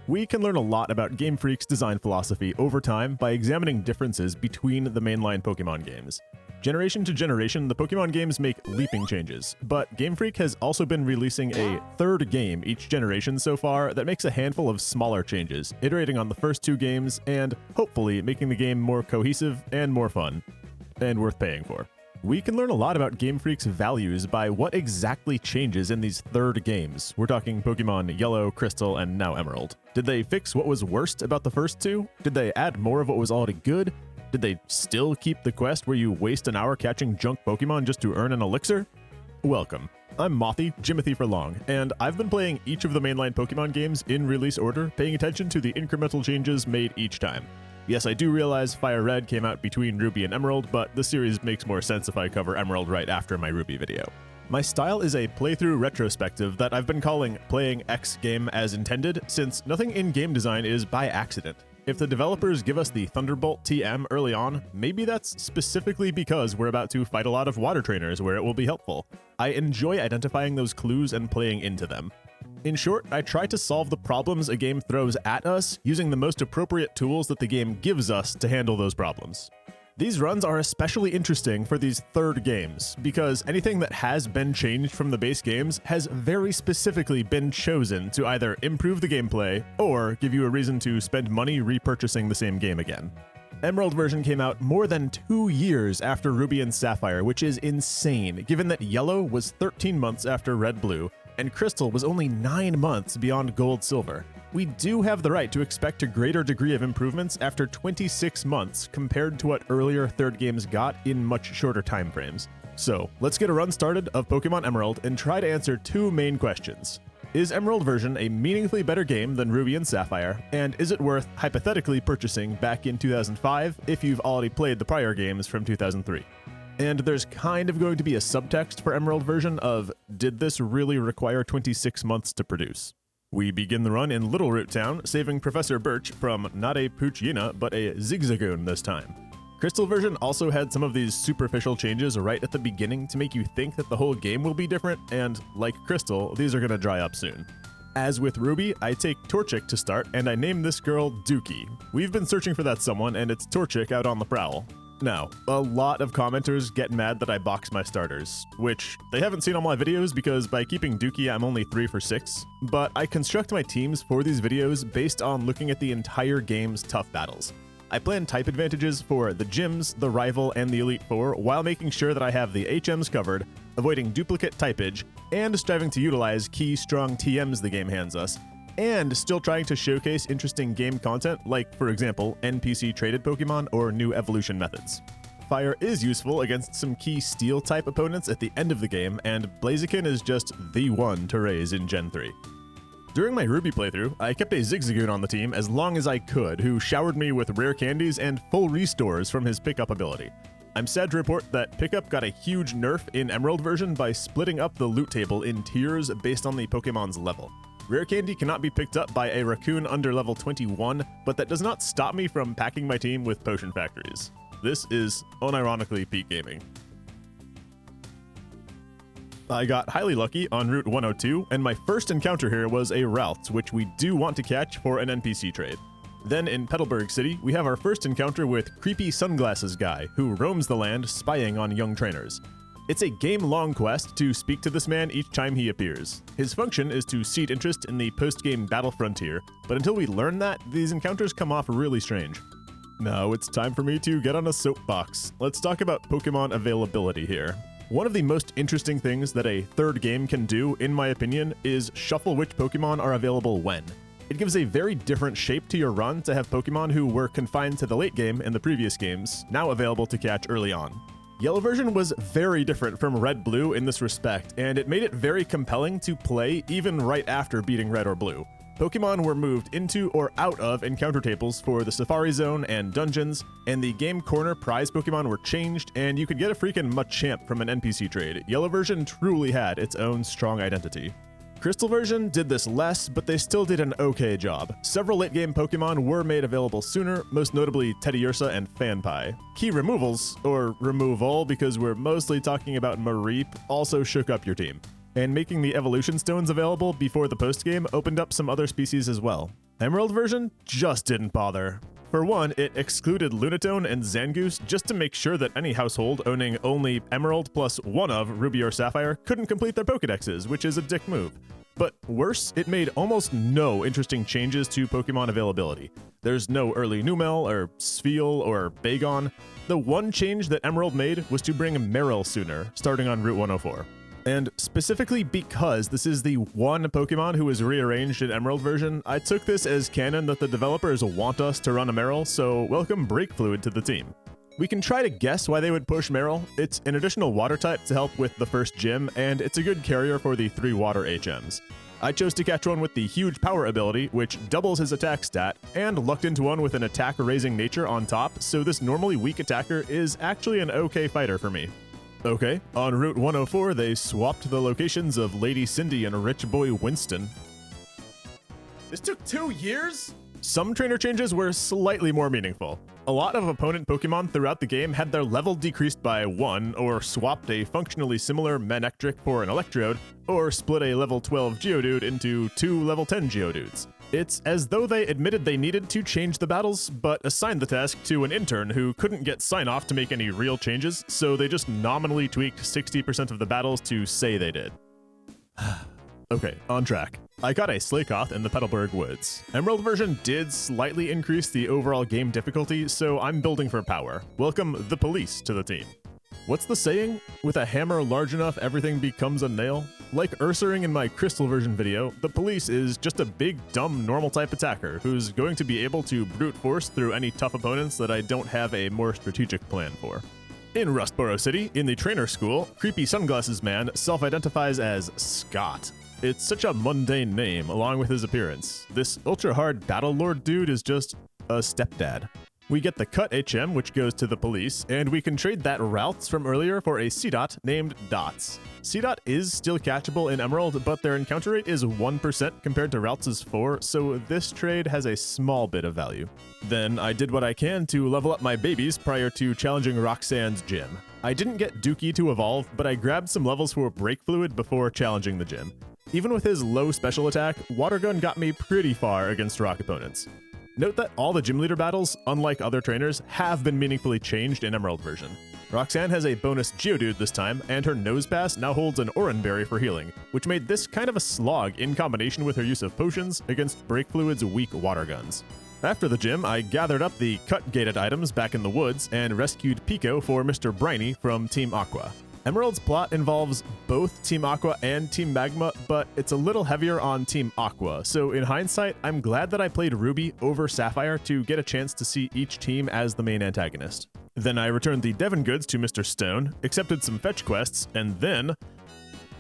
We can learn a lot about Game Freak's design philosophy over time by examining differences between the mainline Pokemon games. Generation to generation, the Pokemon games make leaping changes, but Game Freak has also been releasing a third game each generation so far that makes a handful of smaller changes, iterating on the first two games and hopefully making the game more cohesive and more fun, and worth paying for. We can learn a lot about Game Freak's values by what exactly changes in these third games. We're talking Pokemon Yellow, Crystal, and now Emerald. Did they fix what was worst about the first two? Did they add more of what was already good? Did they still keep the quest where you waste an hour catching junk Pokemon just to earn an elixir? Welcome. I'm Mothy, Jimothy for long, and I've been playing each of the mainline Pokemon games in release order, paying attention to the incremental changes made each time. Yes, I do realize Fire Red came out between Ruby and Emerald, but the series makes more sense if I cover Emerald right after my Ruby video. My style is a playthrough retrospective that I've been calling Playing X Game as Intended, since nothing in game design is by accident. If the developers give us the Thunderbolt TM early on, maybe that's specifically because we're about to fight a lot of water trainers where it will be helpful. I enjoy identifying those clues and playing into them. In short, I try to solve the problems a game throws at us using the most appropriate tools that the game gives us to handle those problems. These runs are especially interesting for these third games, because anything that has been changed from the base games has very specifically been chosen to either improve the gameplay or give you a reason to spend money repurchasing the same game again. Emerald version came out more than 2 years after Ruby and Sapphire, which is insane, given that Yellow was 13 months after Red Blue, and Crystal was only 9 months beyond Gold Silver. We do have the right to expect a greater degree of improvements after 26 months compared to what earlier third games got in much shorter time frames. So, let's get a run started of Pokemon Emerald and try to answer two main questions. Is Emerald version a meaningfully better game than Ruby and Sapphire, and is it worth hypothetically purchasing back in 2005 if you've already played the prior games from 2003? And there's kind of going to be a subtext for Emerald version of, did this really require 26 months to produce? We begin the run in Little Root Town, saving Professor Birch from not a Poochyena, but a Zigzagoon this time. Crystal version also had some of these superficial changes right at the beginning to make you think that the whole game will be different, and like Crystal, these are going to dry up soon. As with Ruby, I take Torchic to start, and I name this girl Dookie. We've been searching for that someone, and it's Torchic out on the prowl. Now, a lot of commenters get mad that I box my starters, which they haven't seen all my videos because by keeping Dookie I'm only 3 for 6, but I construct my teams for these videos based on looking at the entire game's tough battles. I plan type advantages for the gyms, the rival, and the Elite Four while making sure that I have the HMs covered, avoiding duplicate typage, and striving to utilize key strong TMs the game hands us, and still trying to showcase interesting game content like, for example, NPC traded Pokemon or new evolution methods. Fire is useful against some key Steel-type opponents at the end of the game, and Blaziken is just the one to raise in Gen 3. During my Ruby playthrough, I kept a Zigzagoon on the team as long as I could, who showered me with rare candies and full restores from his pickup ability. I'm sad to report that Pickup got a huge nerf in Emerald version by splitting up the loot table in tiers based on the Pokemon's level. Rare candy cannot be picked up by a raccoon under level 21, but that does not stop me from packing my team with potion factories. This is unironically peak gaming. I got highly lucky on Route 102, and my first encounter here was a Ralts, which we do want to catch for an NPC trade. Then in Petalburg City, we have our first encounter with Creepy Sunglasses Guy, who roams the land spying on young trainers. It's a game-long quest to speak to this man each time he appears. His function is to seed interest in the post-game battle frontier, but until we learn that, these encounters come off really strange. Now it's time for me to get on a soapbox. Let's talk about Pokemon availability here. One of the most interesting things that a third game can do, in my opinion, is shuffle which Pokemon are available when. It gives a very different shape to your run to have Pokemon who were confined to the late game in the previous games, now available to catch early on. Yellow version was very different from Red Blue in this respect, and it made it very compelling to play even right after beating Red or Blue. Pokemon were moved into or out of encounter tables for the Safari Zone and dungeons, and the Game Corner prize Pokemon were changed, and you could get a freaking Machamp from an NPC trade. Yellow version truly had its own strong identity. Crystal version did this less, but they still did an okay job. Several late-game Pokemon were made available sooner, most notably Teddiursa and Fanpie. Key removals, or removal because we're mostly talking about Mareep, also shook up your team. and making the evolution stones available before the postgame opened up some other species as well. Emerald version just didn't bother. For one, it excluded Lunatone and Zangoose just to make sure that any household owning only Emerald plus one of Ruby or Sapphire couldn't complete their Pokedexes, which is a dick move. But worse, it made almost no interesting changes to Pokemon availability. There's no early Numel or Spheal or Bagon. The one change that Emerald made was to bring Marill sooner, starting on Route 104. And specifically because this is the one Pokemon who was rearranged in Emerald version, I took this as canon that the developers want us to run a Marill, so welcome Break Fluid to the team. We can try to guess why they would push Marill. It's an additional water type to help with the first gym, and it's a good carrier for the 3 water HMs. I chose to catch one with the huge power ability, which doubles his attack stat, and lucked into one with an attack raising nature on top, so this normally weak attacker is actually an okay fighter for me. Okay, on Route 104, they swapped the locations of Lady Cindy and Rich Boy Winston. This took 2 years? Some trainer changes were slightly more meaningful. A lot of opponent Pokemon throughout the game had their level decreased by 1, or swapped a functionally similar Manectric for an Electrode, or split a level 12 Geodude into 2 level 10 Geodudes. It's as though they admitted they needed to change the battles, but assigned the task to an intern who couldn't get sign-off to make any real changes, so they just nominally tweaked 60% of the battles to say they did. Okay, on track. I got a Slakoth in the Petalburg Woods. Emerald version did slightly increase the overall game difficulty, so I'm building for power. Welcome the police to the team. What's the saying? With a hammer large enough, everything becomes a nail? Like Ursaring in my Crystal version video, the police is just a big, dumb, normal type attacker who's going to be able to brute force through any tough opponents that I don't have a more strategic plan for. In Rustboro City, in the trainer school, Creepy Sunglasses Man self-identifies as Scott. It's such a mundane name, along with his appearance. This ultra-hard Battle Lord dude is just a stepdad. We get the Cut HM, which goes to the police, and we can trade that Ralts from earlier for a Seedot named Dots. Seedot is still catchable in Emerald, but their encounter rate is 1% compared to Ralts' 4, so this trade has a small bit of value. Then I did what I can to level up my babies prior to challenging Roxanne's gym. I didn't get Dookie to evolve, but I grabbed some levels for Break Fluid before challenging the gym. Even with his low special attack, Water Gun got me pretty far against rock opponents. Note that all the gym leader battles, unlike other trainers, have been meaningfully changed in Emerald version. Roxanne has a bonus Geodude this time, and her Nose Pass now holds an Oranberry for healing, which made this kind of a slog in combination with her use of potions against Break Fluid's weak water guns. After the gym, I gathered up the cut-gated items back in the woods and rescued Pico for Mr. Briny from Team Aqua. Emerald's plot involves both Team Aqua and Team Magma, but it's a little heavier on Team Aqua, so in hindsight, I'm glad that I played Ruby over Sapphire to get a chance to see each team as the main antagonist. Then I returned the Devon goods to Mr. Stone, accepted some fetch quests, and then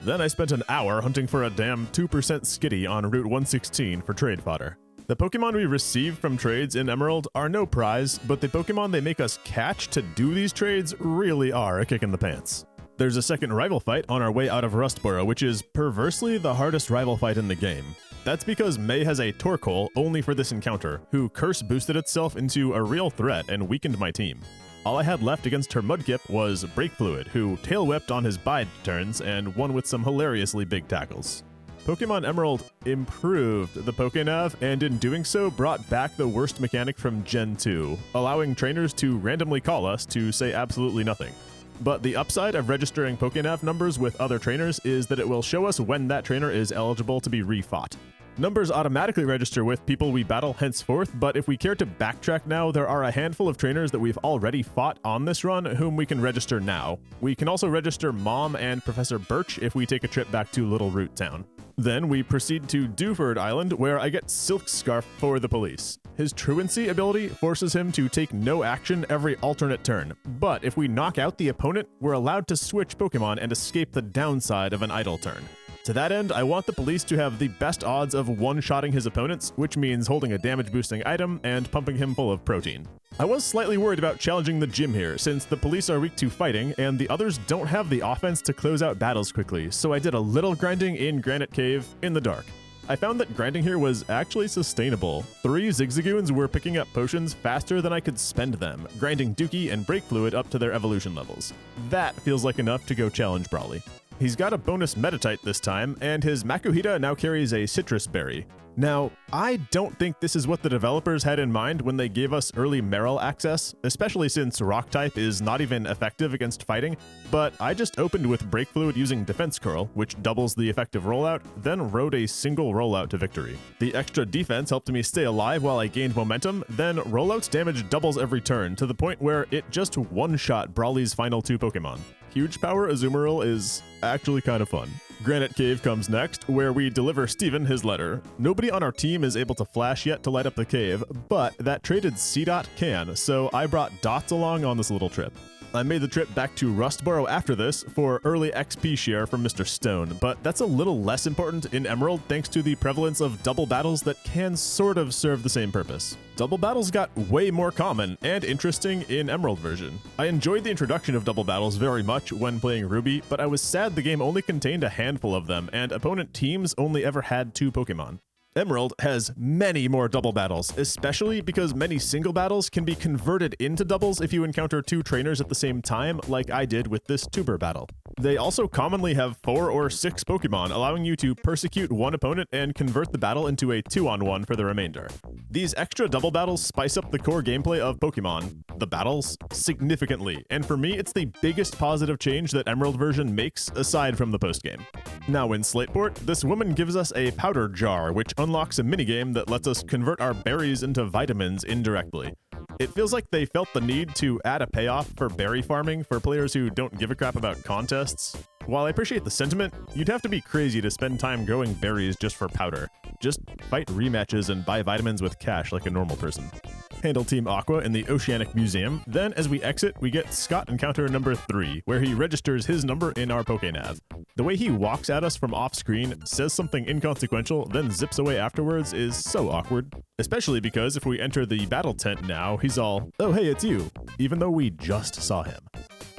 I spent an hour hunting for a damn 2% Skitty on Route 116 for trade fodder. The Pokemon we receive from trades in Emerald are no prize, but the Pokemon they make us catch to do these trades really are a kick in the pants. There's a second rival fight on our way out of Rustboro, which is perversely the hardest rival fight in the game. That's because May has a Torkoal only for this encounter, who curse boosted itself into a real threat and weakened my team. All I had left against her Mudkip was Break Fluid, who tail whipped on his bide turns and won with some hilariously big tackles. Pokemon Emerald improved the Pokénav, and in doing so brought back the worst mechanic from Gen 2, allowing trainers to randomly call us to say absolutely nothing. But the upside of registering Pokénav numbers with other trainers is that it will show us when that trainer is eligible to be refought. Numbers automatically register with people we battle henceforth, but if we care to backtrack now, there are a handful of trainers that we've already fought on this run whom we can register now. We can also register Mom and Professor Birch if we take a trip back to Little Root Town. Then we proceed to Dewford Island, where I get Silk Scarf for the police. His Truancy ability forces him to take no action every alternate turn, but if we knock out the opponent, we're allowed to switch Pokemon and escape the downside of an idle turn. To that end, I want the police to have the best odds of one-shotting his opponents, which means holding a damage-boosting item and pumping him full of protein. I was slightly worried about challenging the gym here, since the police are weak to fighting, and the others don't have the offense to close out battles quickly, so I did a little grinding in Granite Cave in the dark. I found that grinding here was actually sustainable. 3 Zigzagoons were picking up potions faster than I could spend them, grinding Dookie and Break Fluid up to their evolution levels. That feels like enough to go challenge Brawly. He's got a bonus Metatite this time, and his Makuhita now carries a Citrus Berry. Now, I don't think this is what the developers had in mind when they gave us early Marill access, especially since Rock type is not even effective against fighting, but I just opened with Break Fluid using Defense Curl, which doubles the effective rollout, then rode a single rollout to victory. The extra defense helped me stay alive while I gained momentum, then rollout's damage doubles every turn, to the point where it just one-shot Brawly's final 2 Pokemon. Huge Power Azumarill is actually kind of fun. Granite Cave comes next, where we deliver Steven his letter. Nobody on our team is able to flash yet to light up the cave, but that traded C-Dot can, so I brought Dots along on this little trip. I made the trip back to Rustboro after this for early XP share from Mr. Stone, but that's a little less important in Emerald thanks to the prevalence of double battles that can sort of serve the same purpose. Double battles got way more common and interesting in Emerald version. I enjoyed the introduction of double battles very much when playing Ruby, but I was sad the game only contained a handful of them and opponent teams only ever had 2 Pokemon. Emerald has many more double battles, especially because many single battles can be converted into doubles if you encounter 2 trainers at the same time, like I did with this Tuber battle. They also commonly have 4 or 6 Pokemon, allowing you to persecute one opponent and convert the battle into a 2-on-1 for the remainder. These extra double battles spice up the core gameplay of Pokemon, the battles, significantly, and for me it's the biggest positive change that Emerald version makes aside from the postgame. Now in Slateport, this woman gives us a powder jar, which unlocks a minigame that lets us convert our berries into vitamins indirectly. It feels like they felt the need to add a payoff for berry farming for players who don't give a crap about contests. While I appreciate the sentiment, you'd have to be crazy to spend time growing berries just for powder. Just fight rematches and buy vitamins with cash like a normal person. Handle Team Aqua in the Oceanic Museum. Then as we exit, we get Scott encounter number 3, where he registers his number in our Pokénav. The way he walks at us from off-screen, says something inconsequential, then zips away afterwards is so awkward. Especially because if we enter the battle tent now, he's all, "Oh hey, it's you," even though we just saw him.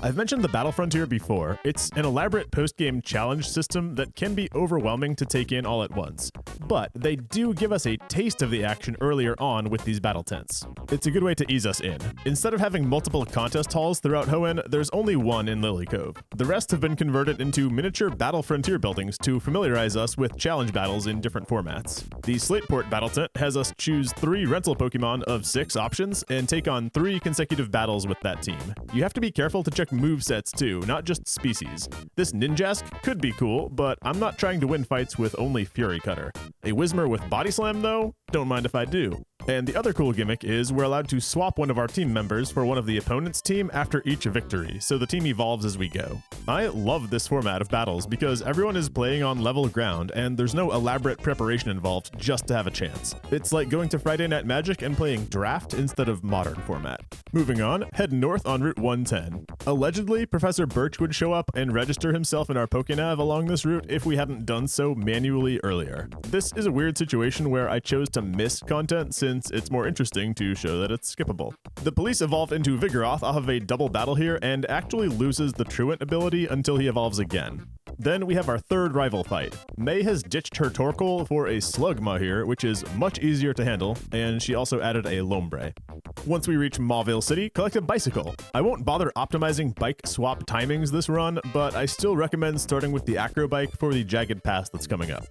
I've mentioned the Battle Frontier before. It's an elaborate post-game challenge system that can be overwhelming to take in all at once, but they do give us a taste of the action earlier on with these battle tents. It's a good way to ease us in. Instead of having multiple contest halls throughout Hoenn, there's only one in Lily Cove. The rest have been converted into miniature Battle Frontier buildings to familiarize us with challenge battles in different formats. The Slateport battle tent has us choose 3 rental Pokemon of 6 options and take on 3 consecutive battles with that team. You have to be careful to check movesets too, not just species. This Ninjask could be cool, but I'm not trying to win fights with only Fury Cutter. A Whismur with Body Slam though? Don't mind if I do. And the other cool gimmick is we're allowed to swap one of our team members for one of the opponent's team after each victory, so the team evolves as we go. I love this format of battles because everyone is playing on level ground and there's no elaborate preparation involved just to have a chance. It's like going to Friday Night Magic and playing Draft instead of modern format. Moving on, head north on Route 110. Allegedly, Professor Birch would show up and register himself in our Pokénav along this route if we hadn't done so manually earlier. This is a weird situation where I chose to miss content since it's more interesting to show that it's skippable. The police evolved into Vigoroth off of a double battle here and actually loses the Truant ability until he evolves again. Then we have our third rival fight. May has ditched her Torkoal for a Slugma here, which is much easier to handle, and she also added a Lombre. Once we reach Mauville City, collect a bicycle. I won't bother optimizing bike swap timings this run, but I still recommend starting with the Acro Bike for the jagged pass that's coming up.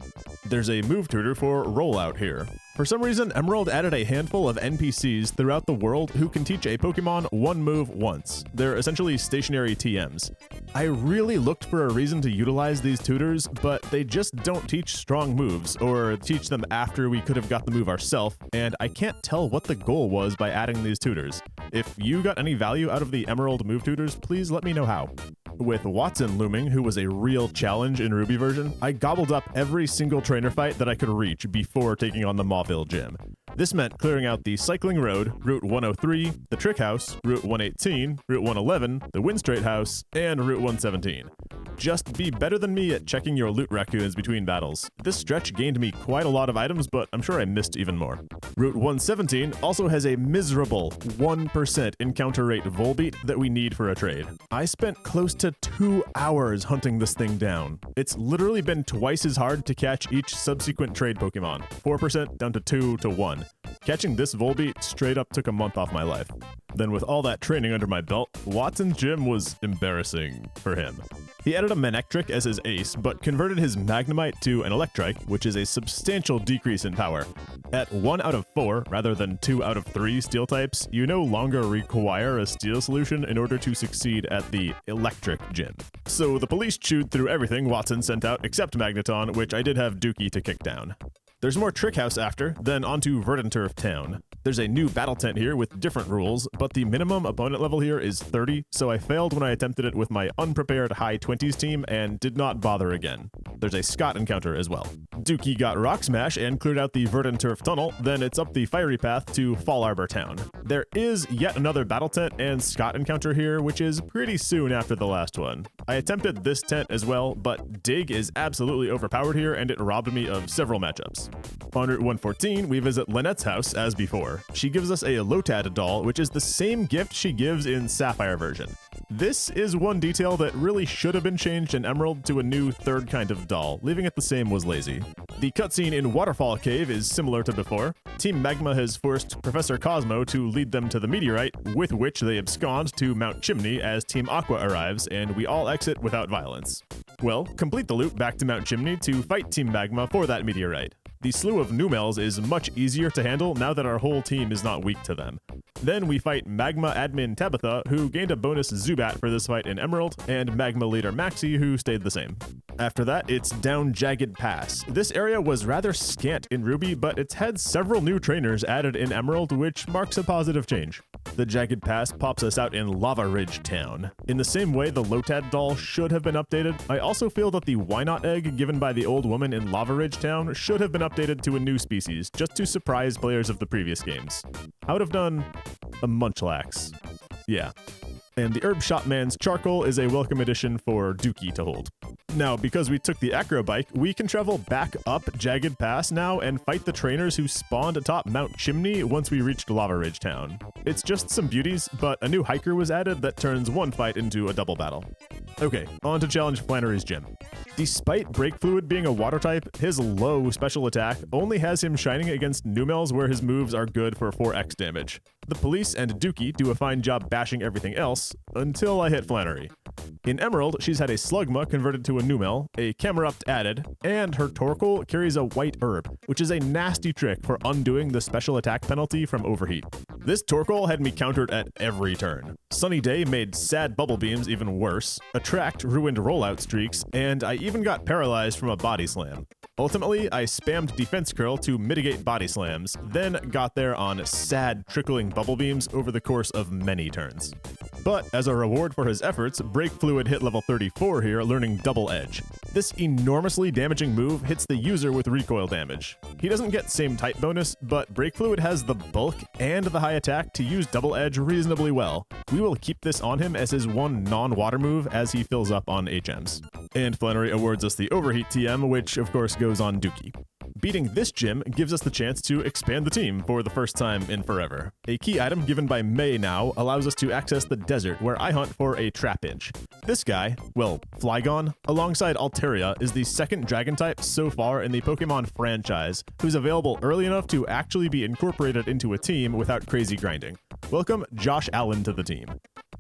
There's a move tutor for Rollout here. For some reason, Emerald added a handful of NPCs throughout the world who can teach a Pokemon one move once. They're essentially stationary TMs. I really looked for a reason to utilize these tutors, but they just don't teach strong moves, or teach them after we could have got the move ourselves, and I can't tell what the goal was by adding these tutors. If you got any value out of the Emerald move tutors, please let me know how. With Watson looming, who was a real challenge in Ruby version, I gobbled up every single trainer fight that I could reach before taking on the Mauville Gym. This meant clearing out the Cycling Road, Route 103, the Trick House, Route 118, Route 111, the Windstrait House, and Route 117. Just be better than me at checking your loot raccoons between battles. This stretch gained me quite a lot of items, but I'm sure I missed even more. Route 117 also has a miserable 1% encounter rate Volbeat that we need for a trade. I spent close to 2 hours hunting this thing down. It's literally been twice as hard to catch each subsequent trade Pokemon, 4% down to 2 to 1. Catching this Volbeat straight up took a month off my life. Then with all that training under my belt, Watson's gym was embarrassing for him. He added a Manectric as his ace, but converted his Magnemite to an Electrike, which is a substantial decrease in power. At 1 out of 4, rather than 2 out of 3 steel types, you no longer require a steel solution in order to succeed at the Electric gym. So the police chewed through everything Watson sent out except Magneton, which I did have Dookie to kick down. There's more Trick House after, then onto Verdanturf Town. There's a new battle tent here with different rules, but the minimum opponent level here is 30, so I failed when I attempted it with my unprepared high 20s team and did not bother again. There's a Scott encounter as well. Dookie got Rock Smash and cleared out the Verdanturf Tunnel, then it's up the fiery path to Fall Arbor Town. There is yet another battle tent and Scott encounter here, which is pretty soon after the last one. I attempted this tent as well, but Dig is absolutely overpowered here and it robbed me of several matchups. On Route 114, we visit Lynette's house as before. She gives us a Lotad doll, which is the same gift she gives in Sapphire version. This is one detail that really should have been changed in Emerald to a new third kind of doll. Leaving it the same was lazy. The cutscene in Waterfall Cave is similar to before. Team Magma has forced Professor Cosmo to lead them to the meteorite, with which they abscond to Mount Chimney as Team Aqua arrives, and we all exit without violence. Well, complete the loop back to Mount Chimney to fight Team Magma for that meteorite. The slew of Numels is much easier to handle now that our whole team is not weak to them. Then we fight Magma admin Tabitha, who gained a bonus Zubat for this fight in Emerald, and Magma leader Maxie, who stayed the same. After that, it's down Jagged Pass. This area was rather scant in Ruby, but it's had several new trainers added in Emerald, which marks a positive change. The Jagged Pass pops us out in Lava Ridge Town. In the same way the Lotad doll should have been updated, I also feel that the Why Not egg given by the old woman in Lava Ridge Town should have been updated to a new species, just to surprise players of the previous games. I would have done a Munchlax. Yeah. And the Herb Shop Man's Charcoal is a welcome addition for Dookie to hold. Now, because we took the Acro Bike, we can travel back up Jagged Pass now and fight the trainers who spawned atop Mount Chimney once we reached Lava Ridge Town. It's just some beauties, but a new hiker was added that turns one fight into a double battle. Okay, on to challenge Flannery's gym. Despite Break Fluid being a water type, his low special attack only has him shining against Numels where his moves are good for 4x damage. The police and Dookie do a fine job bashing everything else, until I hit Flannery. In Emerald, she's had a Slugma converted to a Numel, a Camerupt added, and her Torkoal carries a White Herb, which is a nasty trick for undoing the special attack penalty from Overheat. This Torkoal had me countered at every turn. Sunny Day made sad Bubble Beams even worse, Attract ruined rollout streaks, and I even got paralyzed from a Body Slam. Ultimately, I spammed Defense Curl to mitigate Body Slams, then got there on sad trickling Bubble Beams over the course of many turns. But as a reward for his efforts, Break Fluid hit level 34 here, learning Double Edge. This enormously damaging move hits the user with recoil damage. He doesn't get same type bonus, but Break Fluid has the bulk and the high attack to use Double Edge reasonably well. We will keep this on him as his one non-water move as he fills up on HMs. And Flannery awards us the Overheat TM, which of course goes on Dookie. Beating this gym gives us the chance to expand the team for the first time in forever. A key item given by May now allows us to access the desert where I hunt for a Trapinch. This guy, well, Flygon, alongside Altaria, is the second dragon type so far in the Pokemon franchise, who's available early enough to actually be incorporated into a team without crazy grinding. Welcome Josh Allen to the team.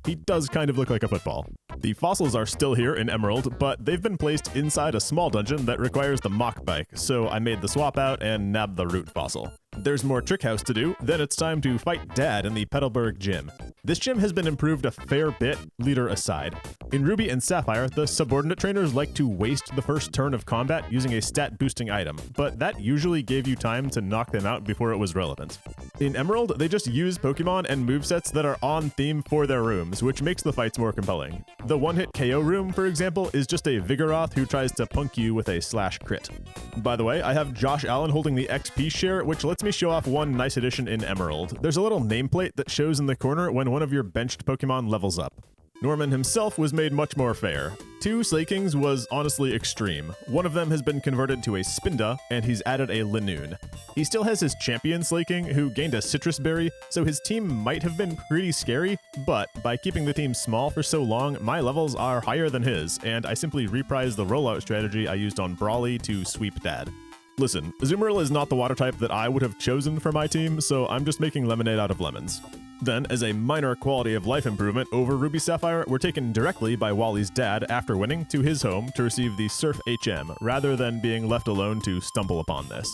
He does kind of look like a football. The fossils are still here in Emerald, but they've been placed inside a small dungeon that requires the Mach Bike, so I made the swap out and nabbed the root fossil. There's more Trick House to do, then it's time to fight Dad in the Petalburg gym. This gym has been improved a fair bit, leader aside. In Ruby and Sapphire, the subordinate trainers like to waste the first turn of combat using a stat boosting item, but that usually gave you time to knock them out before it was relevant. In Emerald, they just use Pokemon and movesets that are on theme for their rooms, which makes the fights more compelling. The one-hit KO room, for example, is just a Vigoroth who tries to punk you with a slash crit. By the way, I have Josh Allen holding the XP share, which lets me show off one nice addition in Emerald. There's a little nameplate that shows in the corner when one of your benched Pokemon levels up. Norman himself was made much more fair. 2 Slakings was honestly extreme. One of them has been converted to a Spinda, and he's added a Linoon. He still has his champion Slaking, who gained a Citrus Berry, so his team might have been pretty scary, but by keeping the team small for so long, my levels are higher than his, and I simply reprised the rollout strategy I used on Brawly to sweep Dad. Listen, Azumarill is not the water type that I would have chosen for my team, so I'm just making lemonade out of lemons. Then, as a minor quality of life improvement over Ruby Sapphire, we're taken directly by Wally's dad after winning to his home to receive the Surf HM, rather than being left alone to stumble upon this.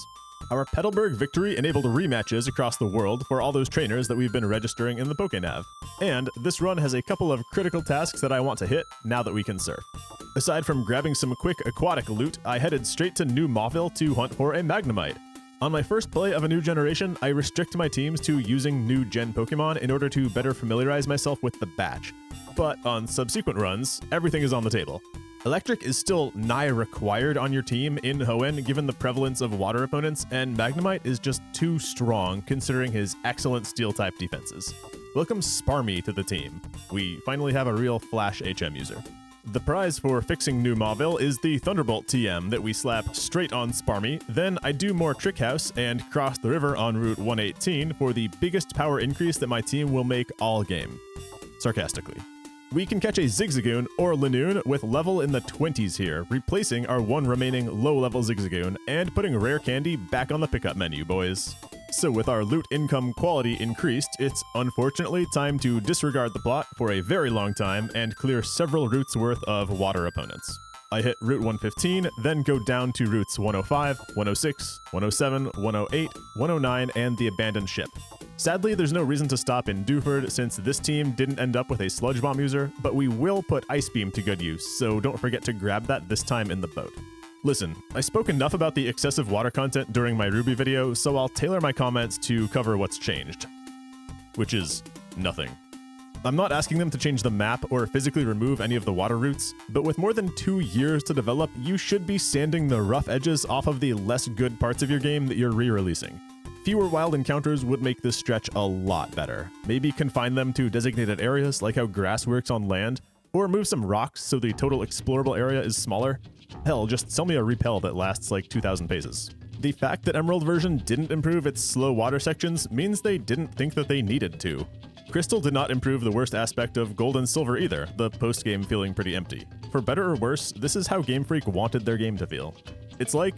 Our Petalburg victory enabled rematches across the world for all those trainers that we've been registering in the PokéNav. And this run has a couple of critical tasks that I want to hit now that we can surf. Aside from grabbing some quick aquatic loot, I headed straight to New Mauville to hunt for a Magnemite. On my first play of a new generation, I restrict my teams to using new gen Pokemon in order to better familiarize myself with the batch. But on subsequent runs, everything is on the table. Electric is still nigh required on your team in Hoenn given the prevalence of water opponents, and Magnemite is just too strong considering his excellent Steel-type defenses. Welcome Sparmy to the team. We finally have a real Flash HM user. The prize for fixing New Mauville is the Thunderbolt TM that we slap straight on Sparmy, then I do more Trick House and cross the river on Route 118 for the biggest power increase that my team will make all game. Sarcastically. We can catch a Zigzagoon or Linoone with level in the 20s here, replacing our one remaining low-level Zigzagoon and putting Rare Candy back on the pickup menu, boys. So with our loot income quality increased, it's unfortunately time to disregard the plot for a very long time and clear several routes worth of water opponents. I hit Route 115, then go down to routes 105, 106, 107, 108, 109, and the abandoned ship. Sadly, there's no reason to stop in Dewford since this team didn't end up with a Sludge Bomb user, but we will put Ice Beam to good use, so don't forget to grab that this time in the boat. Listen, I spoke enough about the excessive water content during my Ruby video, so I'll tailor my comments to cover what's changed. Which is nothing. I'm not asking them to change the map or physically remove any of the water routes, but with more than 2 years to develop, you should be sanding the rough edges off of the less good parts of your game that you're re-releasing. Fewer wild encounters would make this stretch a lot better. Maybe confine them to designated areas like how grass works on land, or move some rocks so the total explorable area is smaller. Hell, just sell me a repel that lasts like 2,000 paces. The fact that Emerald version didn't improve its slow water sections means they didn't think that they needed to. Crystal did not improve the worst aspect of Gold and Silver either, the post-game feeling pretty empty. For better or worse, this is how Game Freak wanted their game to feel. It's like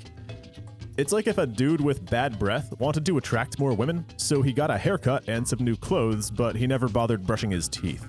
if a dude with bad breath wanted to attract more women, so he got a haircut and some new clothes, but he never bothered brushing his teeth.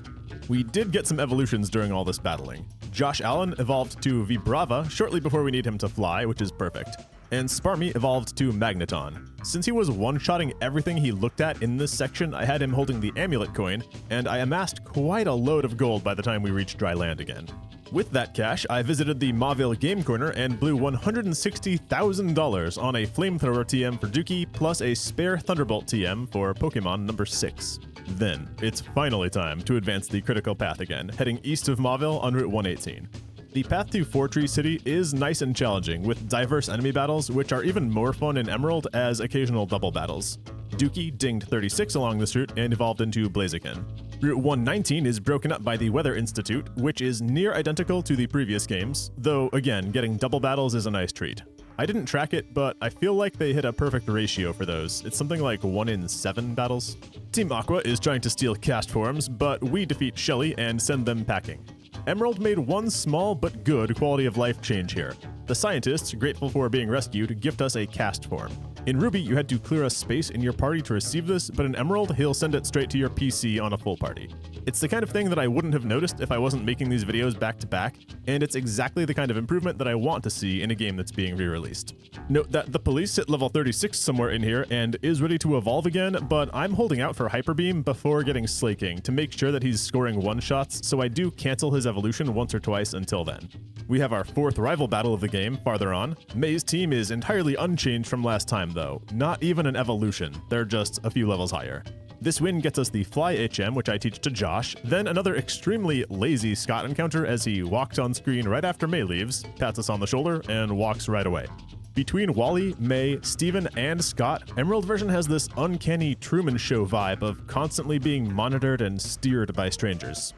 We did get some evolutions during all this battling. Josh Allen evolved to Vibrava shortly before we need him to fly, which is perfect. And Sparmy evolved to Magneton. Since he was one-shotting everything he looked at in this section, I had him holding the amulet coin, and I amassed quite a load of gold by the time we reached dry land again. With that cash, I visited the Mauville Game Corner and blew $160,000 on a Flamethrower TM for Dookie plus a spare Thunderbolt TM for Pokemon number 6. Then, it's finally time to advance the critical path again, heading east of Mauville on Route 118. The path to Fortree City is nice and challenging, with diverse enemy battles, which are even more fun in Emerald as occasional double battles. Dookie dinged 36 along this route and evolved into Blaziken. Route 119 is broken up by the Weather Institute, which is near identical to the previous games, though again, getting double battles is a nice treat. I didn't track it, but I feel like they hit a perfect ratio for those. It's something like 1 in 7 battles. Team Aqua is trying to steal cast forms, but we defeat Shelly and send them packing. Emerald made one small but good quality of life change here. The scientists, grateful for being rescued, gift us a cast form. In Ruby, you had to clear a space in your party to receive this, but in Emerald, he'll send it straight to your PC on a full party. It's the kind of thing that I wouldn't have noticed if I wasn't making these videos back to back, and it's exactly the kind of improvement that I want to see in a game that's being re-released. Note that the police hit level 36 somewhere in here and is ready to evolve again, but I'm holding out for Hyper Beam before getting Slaking to make sure that he's scoring one-shots, so I do cancel his evolution once or twice until then. We have our 4th rival battle of the game farther on. May's team is entirely unchanged from last time though, not even an evolution, they're just a few levels higher. This win gets us the Fly HM, which I teach to Josh, then another extremely lazy Scott encounter as he walks on screen right after May leaves, pats us on the shoulder, and walks right away. Between Wally, May, Steven, and Scott, Emerald version has this uncanny Truman Show vibe of constantly being monitored and steered by strangers.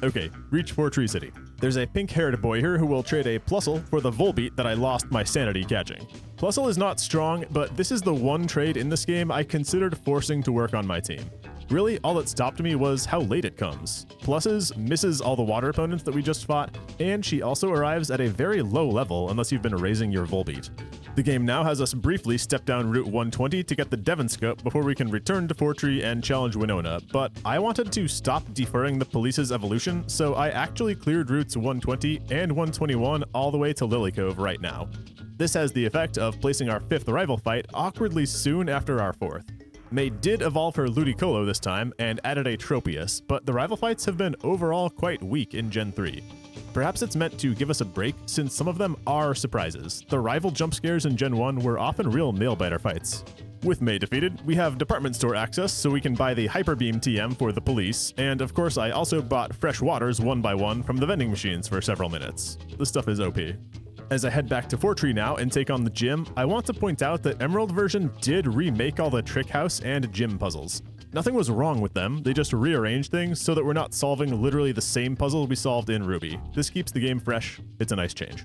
Okay, reach Fortree City. There's a pink-haired boy here who will trade a Plusle for the Volbeat that I lost my sanity catching. Plusle is not strong, but this is the one trade in this game I considered forcing to work on my team. Really, all that stopped me was how late it comes. Pluses misses all the water opponents that we just fought, and she also arrives at a very low level unless you've been raising your Volbeat. The game now has us briefly step down Route 120 to get the Devon Scope before we can return to Fortree and challenge Winona, but I wanted to stop deferring the police's evolution, so I actually cleared routes 120 and 121 all the way to Lily Cove right now. This has the effect of placing our 5th rival fight awkwardly soon after our 4th. May did evolve her Ludicolo this time and added a Tropius, but the rival fights have been overall quite weak in Gen 3. Perhaps it's meant to give us a break, since some of them are surprises. The rival jump scares in Gen 1 were often real nail-biter fights. With May defeated, we have department store access so we can buy the Hyper Beam TM for the police, and of course I also bought fresh waters one by one from the vending machines for several minutes. This stuff is OP. As I head back to Fortree now and take on the gym, I want to point out that Emerald version did remake all the trick house and gym puzzles. Nothing was wrong with them, they just rearranged things so that we're not solving literally the same puzzle we solved in Ruby. This keeps the game fresh, it's a nice change.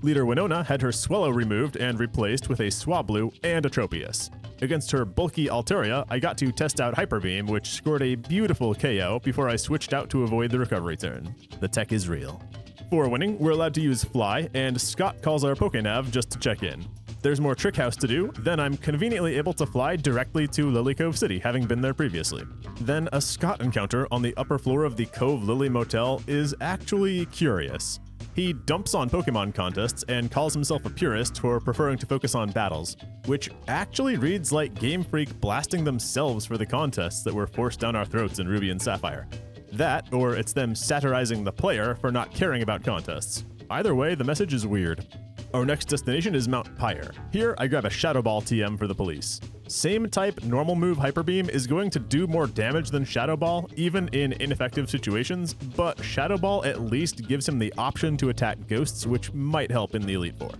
Leader Winona had her Swellow removed and replaced with a Swablu and a Tropius. Against her bulky Altaria, I got to test out Hyper Beam, which scored a beautiful KO before I switched out to avoid the recovery turn. The tech is real. For winning, we're allowed to use Fly, and Scott calls our Pokénav just to check in. There's more Trick House to do, then I'm conveniently able to fly directly to Lily Cove City, having been there previously. Then a Scott encounter on the upper floor of the Cove Lily Motel is actually curious. He dumps on Pokemon contests and calls himself a purist for preferring to focus on battles, which actually reads like Game Freak blasting themselves for the contests that were forced down our throats in Ruby and Sapphire. That, or it's them satirizing the player for not caring about contests. Either way, the message is weird. Our next destination is Mount Pyre. Here, I grab a Shadow Ball TM for the police. Same type normal move Hyper Beam is going to do more damage than Shadow Ball, even in ineffective situations, but Shadow Ball at least gives him the option to attack ghosts, which might help in the Elite Four.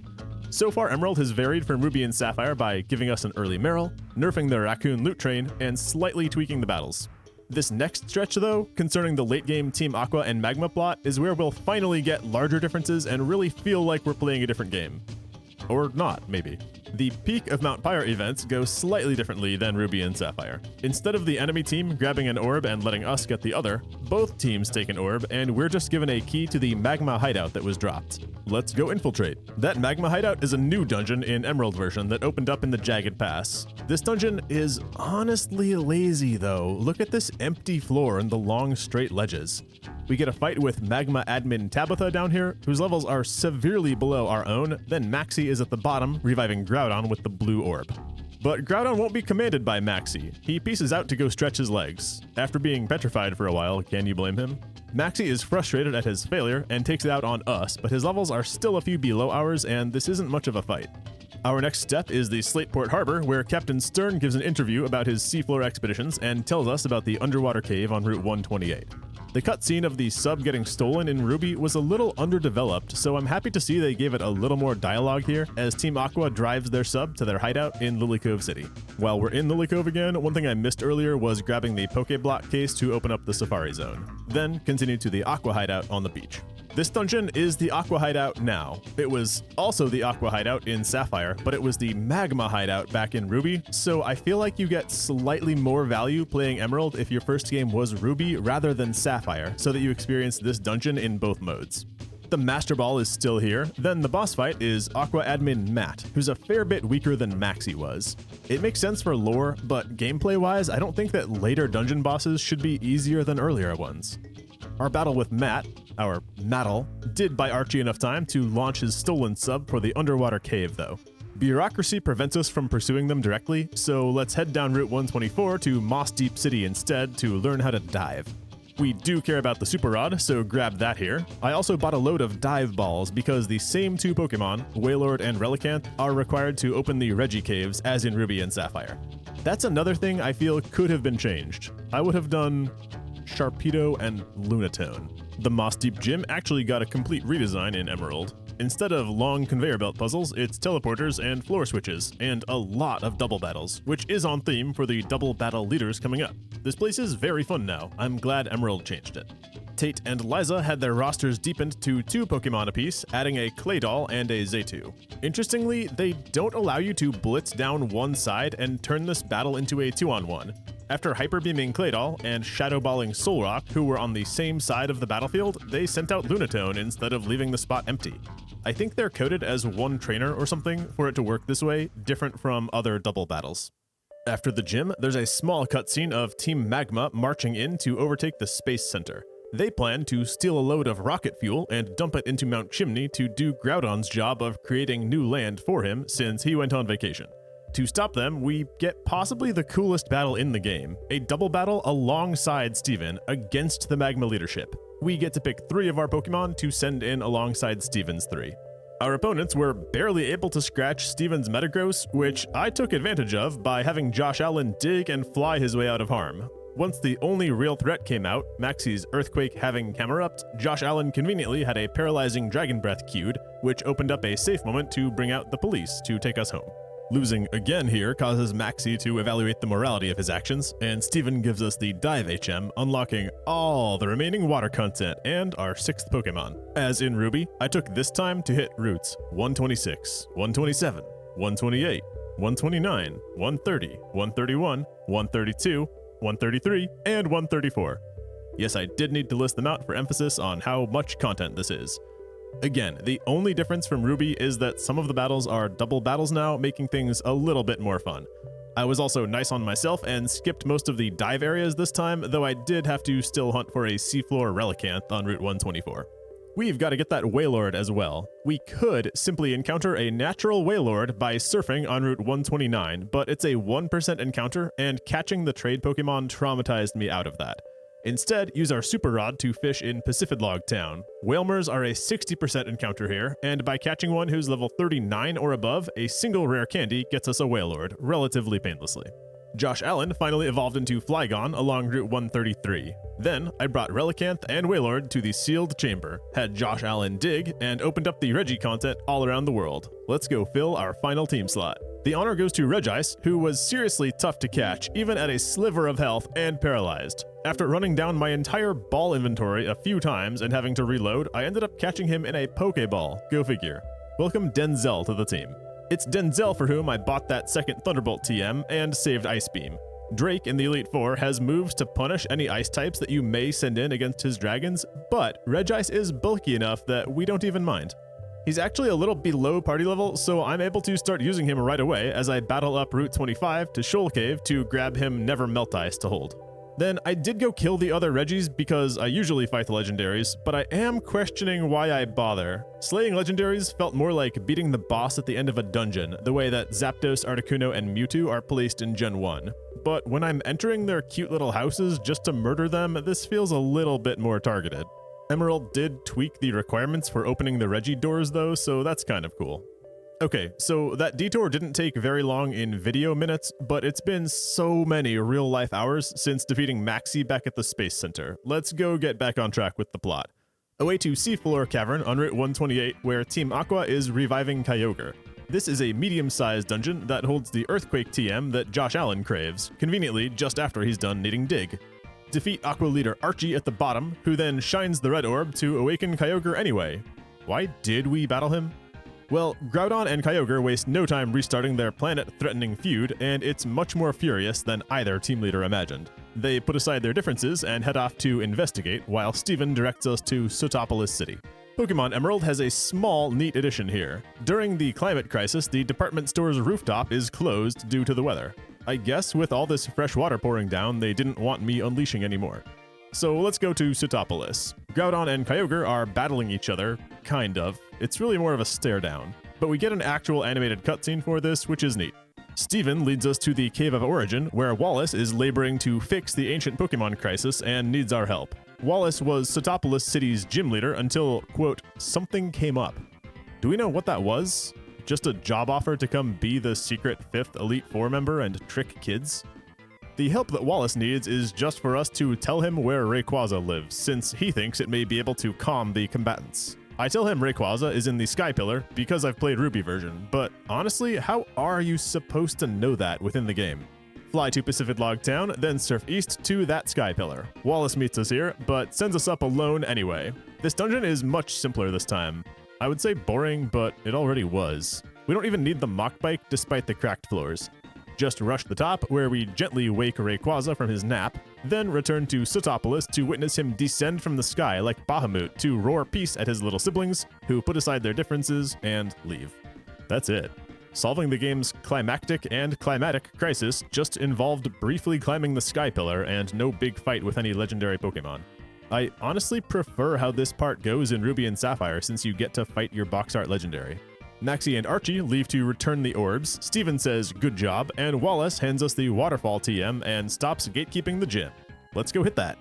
So far, Emerald has varied from Ruby and Sapphire by giving us an early Marill, nerfing the Raccoon Loot Train, and slightly tweaking the battles. This next stretch, though, concerning the late-game Team Aqua and Magma plot, is where we'll finally get larger differences and really feel like we're playing a different game. Or not, maybe. The peak of Mount Pyre events go slightly differently than Ruby and Sapphire. Instead of the enemy team grabbing an orb and letting us get the other, both teams take an orb and we're just given a key to the Magma hideout that was dropped. Let's go infiltrate. That Magma hideout is a new dungeon in Emerald version that opened up in the Jagged Pass. This dungeon is honestly lazy though. Look at this empty floor and the long straight ledges. We get a fight with Magma admin Tabitha down here, whose levels are severely below our own, then Maxie is at the bottom, reviving Groudon with the blue orb. But Groudon won't be commanded by Maxie. He pieces out to go stretch his legs. After being petrified for a while, can you blame him? Maxie is frustrated at his failure and takes it out on us, but his levels are still a few below ours and this isn't much of a fight. Our next step is the Slateport Harbor, where Captain Stern gives an interview about his seafloor expeditions and tells us about the underwater cave on Route 128. The cutscene of the sub getting stolen in Ruby was a little underdeveloped, so I'm happy to see they gave it a little more dialogue here as Team Aqua drives their sub to their hideout in Lily Cove City. While we're in Lily Cove again, one thing I missed earlier was grabbing the Pokéblock case to open up the Safari Zone. Then continue to the Aqua hideout on the beach. This dungeon is the Aqua hideout now. It was also the Aqua hideout in Sapphire, but it was the Magma hideout back in Ruby, so I feel like you get slightly more value playing Emerald if your first game was Ruby rather than Sapphire, so that you experience this dungeon in both modes. The Master Ball is still here, then the boss fight is Aqua admin Matt, who's a fair bit weaker than Maxie was. It makes sense for lore, but gameplay-wise, I don't think that later dungeon bosses should be easier than earlier ones. Our battle with Matt, our Mattel, did buy Archie enough time to launch his stolen sub for the underwater cave though. Bureaucracy prevents us from pursuing them directly, so let's head down Route 124 to Moss Deep City instead to learn how to dive. We do care about the Super Rod, so grab that here. I also bought a load of dive balls because the same two Pokemon, Wailord and Relicanth, are required to open the Reggie Caves as in Ruby and Sapphire. That's another thing I feel could have been changed. I would have done Sharpedo and Lunatone. The Moss Deep Gym actually got a complete redesign in Emerald. Instead of long conveyor belt puzzles, it's teleporters and floor switches, and a lot of double battles, which is on theme for the double battle leaders coming up. This place is very fun now. I'm glad Emerald changed it. Tate and Liza had their rosters deepened to 2 Pokemon apiece, adding a Claydol and a Zaytu. Interestingly, they don't allow you to blitz down one side and turn this battle into a 2-on-1. After Hyper Beaming Claydol and Shadow Balling Solrock, who were on the same side of the battlefield, they sent out Lunatone instead of leaving the spot empty. I think they're coded as one trainer or something for it to work this way, different from other double battles. After the gym, there's a small cutscene of Team Magma marching in to overtake the Space Center. They plan to steal a load of rocket fuel and dump it into Mount Chimney to do Groudon's job of creating new land for him since he went on vacation. To stop them, we get possibly the coolest battle in the game, a double battle alongside Steven against the Magma leadership. We get to pick 3 of our Pokemon to send in alongside Steven's 3. Our opponents were barely able to scratch Steven's Metagross, which I took advantage of by having Josh Allen dig and fly his way out of harm. Once the only real threat came out, Maxie's Earthquake having Camerupt, Josh Allen conveniently had a paralyzing Dragon Breath queued, which opened up a safe moment to bring out the police to take us home. Losing again here causes Maxie to evaluate the morality of his actions, and Steven gives us the Dive HM, unlocking all the remaining water content and our 6th Pokemon. As in Ruby, I took this time to hit routes 126, 127, 128, 129, 130, 131, 132, 133, and 134. Yes, I did need to list them out for emphasis on how much content this is. Again, the only difference from Ruby is that some of the battles are double battles now, making things a little bit more fun. I was also nice on myself and skipped most of the dive areas this time, though I did have to still hunt for a Seafloor Relicanth on Route 124. We've got to get that Wailord as well. We could simply encounter a natural Wailord by surfing on Route 129, but it's a 1% encounter, and catching the trade Pokemon traumatized me out of that. Instead, use our Super Rod to fish in Pacific-Log Town. Wailmers are a 60% encounter here, and by catching one who's level 39 or above, a single rare candy gets us a Wailord, relatively painlessly. Josh Allen finally evolved into Flygon along Route 133. Then, I brought Relicanth and Wailord to the sealed chamber, had Josh Allen dig, and opened up the Reggie content all around the world. Let's go fill our final team slot. The honor goes to Regice, who was seriously tough to catch, even at a sliver of health and paralyzed. After running down my entire ball inventory a few times and having to reload, I ended up catching him in a Pokeball. Go figure. Welcome Denzel to the team. It's Denzel for whom I bought that second Thunderbolt TM and saved Ice Beam. Drake in the Elite Four has moves to punish any ice types that you may send in against his dragons, but Regice is bulky enough that we don't even mind. He's actually a little below party level, so I'm able to start using him right away as I battle up Route 25 to Shoal Cave to grab him Never Melt Ice to hold. Then I did go kill the other Reggies because I usually fight the legendaries, but I am questioning why I bother. Slaying legendaries felt more like beating the boss at the end of a dungeon, the way that Zapdos, Articuno, and Mewtwo are placed in Gen 1. But when I'm entering their cute little houses just to murder them, this feels a little bit more targeted. Emerald did tweak the requirements for opening the Reggie doors though, so that's kind of cool. Okay, so that detour didn't take very long in video minutes, but it's been so many real-life hours since defeating Maxie back at the Space Center. Let's go get back on track with the plot. Away to Seafloor Cavern on Route 128, where Team Aqua is reviving Kyogre. This is a medium-sized dungeon that holds the Earthquake TM that Josh Allen craves, conveniently just after he's done needing dig. Defeat Aqua leader Archie at the bottom, who then shines the red orb to awaken Kyogre anyway. Why did we battle him? Well, Groudon and Kyogre waste no time restarting their planet-threatening feud, and it's much more furious than either team leader imagined. They put aside their differences and head off to investigate, while Steven directs us to Sotopolis City. Pokemon Emerald has a small, neat addition here. During the climate crisis, the department store's rooftop is closed due to the weather. I guess with all this fresh water pouring down, they didn't want me unleashing anymore. So let's go to Sotopolis. Groudon and Kyogre are battling each other, kind of. It's really more of a stare down. But we get an actual animated cutscene for this, which is neat. Steven leads us to the Cave of Origin, where Wallace is laboring to fix the ancient Pokemon crisis and needs our help. Wallace was Sotopolis City's gym leader until, quote, something came up. Do we know what that was? Just a job offer to come be the secret 5th Elite Four member and trick kids? The help that Wallace needs is just for us to tell him where Rayquaza lives, since he thinks it may be able to calm the combatants. I tell him Rayquaza is in the Sky Pillar because I've played Ruby version, but honestly, how are you supposed to know that within the game? Fly to Pacific-Log Town, then surf east to that Sky Pillar. Wallace meets us here, but sends us up alone anyway. This dungeon is much simpler this time. I would say boring, but it already was. We don't even need the Mach Bike despite the cracked floors. just rush the top, where we gently wake Rayquaza from his nap, then return to Sootopolis to witness him descend from the sky like Bahamut to roar peace at his little siblings, who put aside their differences and leave. That's it. Solving the game's climactic and climatic crisis just involved briefly climbing the Sky Pillar and no big fight with any legendary Pokemon. I honestly prefer how this part goes in Ruby and Sapphire since you get to fight your box art legendary. Maxie and Archie leave to return the orbs, Steven says good job, and Wallace hands us the waterfall TM and stops gatekeeping the gym. Let's go hit that.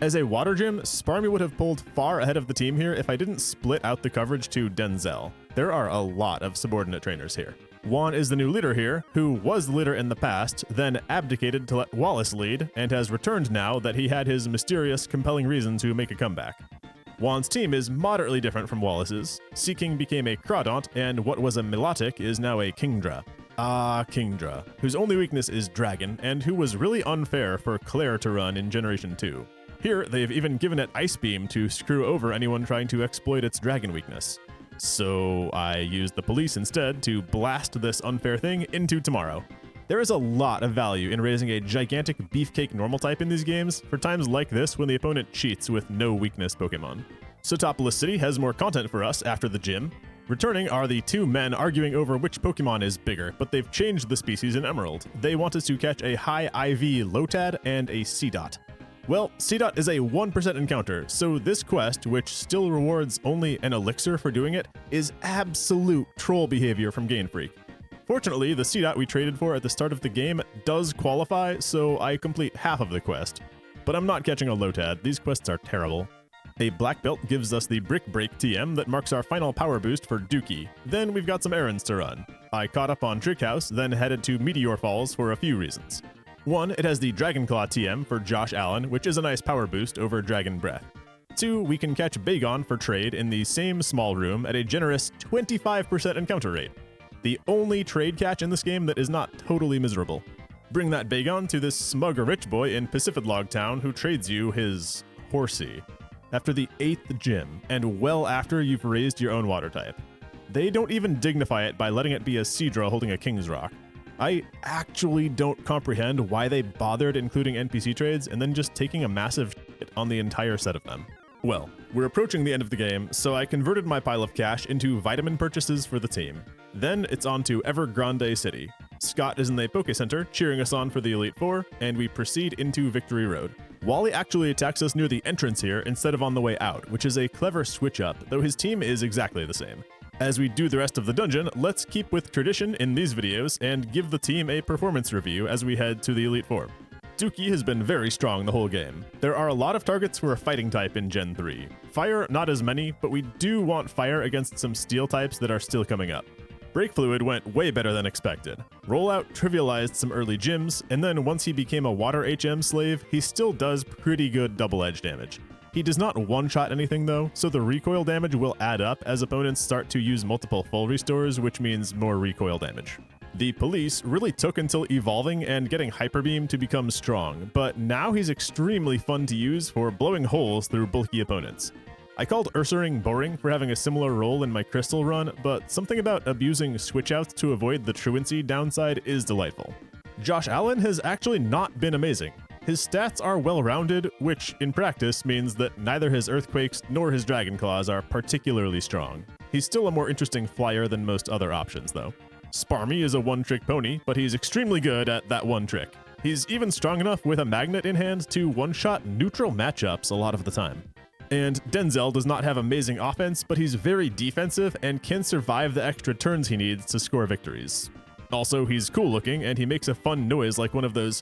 As a water gym, Sparmy would have pulled far ahead of the team here if I didn't split out the coverage to Denzel. There are a lot of subordinate trainers here. Juan is the new leader here, who was the leader in the past, then abdicated to let Wallace lead, and has returned now that he had his mysterious, compelling reason to make a comeback. Juan's team is moderately different from Wallace's. Seeking became a Crawdaunt, and what was a Milotic is now a Kingdra. Kingdra, whose only weakness is Dragon, and who was really unfair for Claire to run in Generation 2. Here, they've even given it Ice Beam to screw over anyone trying to exploit its Dragon weakness. So I used the police instead to blast this unfair thing into tomorrow. There is a lot of value in raising a gigantic beefcake normal type in these games for times like this when the opponent cheats with no weakness Pokemon. Sootopolis City has more content for us after the gym. Returning are the two men arguing over which Pokemon is bigger, but they've changed the species in Emerald. They want us to catch a high IV Lotad and a Seedot. Well, Seedot is a 1% encounter, so this quest, which still rewards only an elixir for doing it, is absolute troll behavior from Game Freak. Fortunately, the Seedot we traded for at the start of the game does qualify, so I complete half of the quest. But I'm not catching a Lotad, these quests are terrible. A Black Belt gives us the Brick Break TM that marks our final power boost for Dookie. Then we've got some errands to run. I caught up on Trick House, then headed to Meteor Falls for a few reasons. One, it has the Dragon Claw TM for Josh Allen, which is a nice power boost over Dragon Breath. Two, we can catch Bagon for trade in the same small room at a generous 25% encounter rate. The only trade catch in this game that is not totally miserable. Bring that Bagon to this smug rich boy in Pacifidlog Town who trades you his Horsey. After the 8th gym, and well after you've raised your own water type. They don't even dignify it by letting it be a Seadra holding a King's Rock. I actually don't comprehend why they bothered including NPC trades and then just taking a massive hit on the entire set of them. Well, we're approaching the end of the game, so I converted my pile of cash into vitamin purchases for the team. Then it's on to Evergrande City. Scott is in the Poke Center cheering us on for the Elite Four, and we proceed into Victory Road. Wally actually attacks us near the entrance here instead of on the way out, which is a clever switch up, though his team is exactly the same. As we do the rest of the dungeon, let's keep with tradition in these videos and give the team a performance review as we head to the Elite Four. Dookie has been very strong the whole game. There are a lot of targets for a fighting type in Gen 3. Fire, not as many, but we do want fire against some steel types that are still coming up. Break Fluid went way better than expected. Rollout trivialized some early gyms, and then once he became a water HM slave, he still does pretty good double edge damage. He does not one-shot anything though, so the recoil damage will add up as opponents start to use multiple full restores, which means more recoil damage. The police really took until evolving and getting Hyper Beam to become strong, but now he's extremely fun to use for blowing holes through bulky opponents. I called Ursaring boring for having a similar role in my Crystal run, but something about abusing switch-outs to avoid the truancy downside is delightful. Josh Allen has actually not been amazing. His stats are well-rounded, which in practice means that neither his Earthquakes nor his Dragon Claws are particularly strong. He's still a more interesting flyer than most other options though. Sparmy is a one-trick pony, but he's extremely good at that one trick. He's even strong enough with a magnet in hand to one-shot neutral matchups a lot of the time. And Denzel does not have amazing offense, but he's very defensive and can survive the extra turns he needs to score victories. Also, he's cool looking and he makes a fun noise like one of those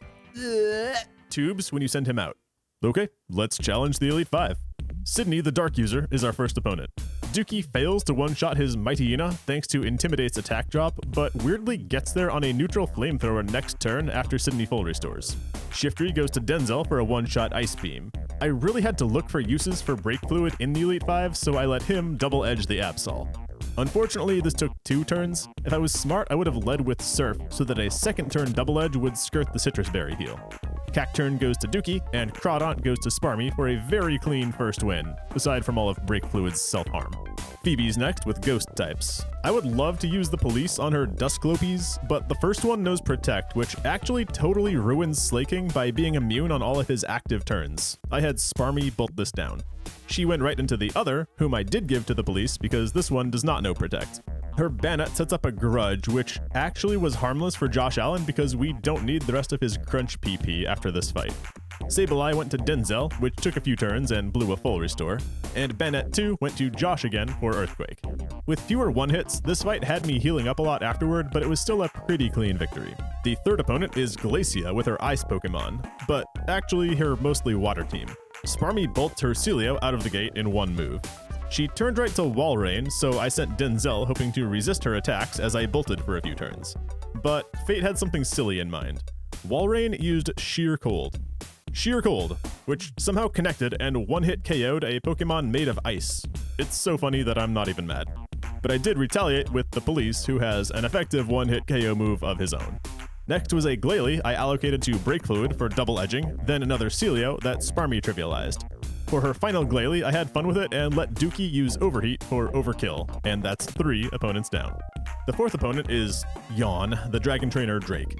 tubes when you send him out. Okay, let's challenge the Elite 5. Sydney, the Dark User, is our first opponent. Dookie fails to one-shot his Mightyena thanks to Intimidate's attack drop, but weirdly gets there on a neutral Flamethrower next turn after Sydney full restores. Shiftry goes to Denzel for a one-shot Ice Beam. I really had to look for uses for Break Fluid in the Elite 5, so I let him double-edge the Absol. Unfortunately, this took 2 turns. If I was smart, I would have led with Surf so that a second turn double edge would skirt the Citrus Berry heal. Cacturn goes to Dookie, and Crawdaunt goes to Sparmy for a very clean first win, aside from all of Break Fluid's self-harm. Phoebe's next with ghost types. I would love to use the police on her Dusclopes, but the first one knows Protect, which actually totally ruins Slaking by being immune on all of his active turns. I had Sparmy bolt this down. She went right into the other, whom I did give to the police because this one does not know Protect. Her Bannet sets up a Grudge, which actually was harmless for Josh Allen because we don't need the rest of his Crunch PP after this fight. Sableye went to Denzel, which took a few turns and blew a full restore, and Bannet 2 went to Josh again for Earthquake. With fewer one-hits, this fight had me healing up a lot afterward, but it was still a pretty clean victory. The third opponent is Glacia with her Ice Pokemon, but actually her mostly Water team. Sparmy bolts her Celio out of the gate in one move. She turned right to Walrein, so I sent Denzel hoping to resist her attacks as I bolted for a few turns. But Fate had something silly in mind. Walrein used Sheer Cold. Sheer Cold, which somehow connected and one-hit KO'd a Pokemon made of ice. It's so funny that I'm not even mad. But I did retaliate with the police, who has an effective one-hit KO move of his own. Next was a Glalie I allocated to Break Fluid for double edging, then another Celio that Sparmy trivialized. For her final Glalie, I had fun with it and let Dookie use Overheat for Overkill, and that's 3 opponents down. The fourth opponent is Yawn, the Dragon Trainer Drake.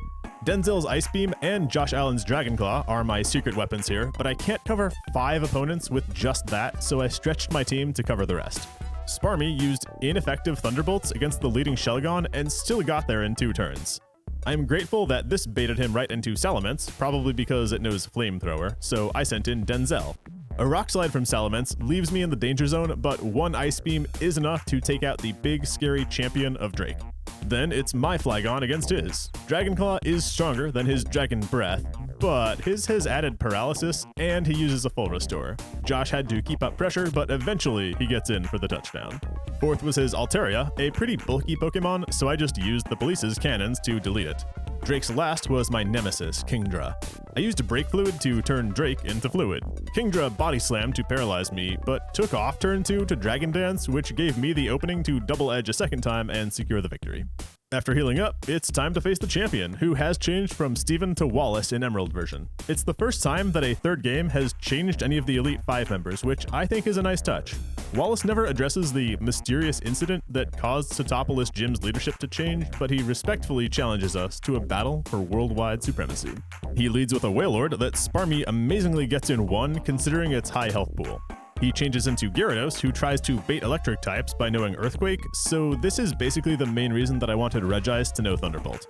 Denzel's Ice Beam and Josh Allen's Dragon Claw are my secret weapons here, but I can't cover 5 opponents with just that, so I stretched my team to cover the rest. Sparmy used ineffective Thunderbolts against the leading Shelgon and still got there in 2 turns. I'm grateful that this baited him right into Salamence, probably because it knows Flamethrower, so I sent in Denzel. A Rock Slide from Salamence leaves me in the danger zone, but one Ice Beam is enough to take out the big, scary champion of Drake. Then it's my Flygon against his. Dragon Claw is stronger than his Dragon Breath, but his has added Paralysis, and he uses a full restore. Josh had to keep up pressure, but eventually he gets in for the touchdown. Fourth was his Altaria, a pretty bulky Pokemon, so I just used the police's cannons to delete it. Drake's last was my nemesis, Kingdra. I used Break Fluid to turn Drake into Fluid. Kingdra Body Slammed to paralyze me, but took off turn 2 to Dragon Dance, which gave me the opening to double edge a second time and secure the victory. After healing up, it's time to face the champion, who has changed from Steven to Wallace in Emerald version. It's the first time that a third game has changed any of the Elite 5 members, which I think is a nice touch. Wallace never addresses the mysterious incident that caused Satopolis Gym's leadership to change, but he respectfully challenges us to a battle for worldwide supremacy. He leads with a Wailord that Sparmy amazingly gets in 1 considering its high health pool. He changes into Gyarados, who tries to bait electric types by knowing Earthquake, so this is basically the main reason that I wanted Regice to know Thunderbolt.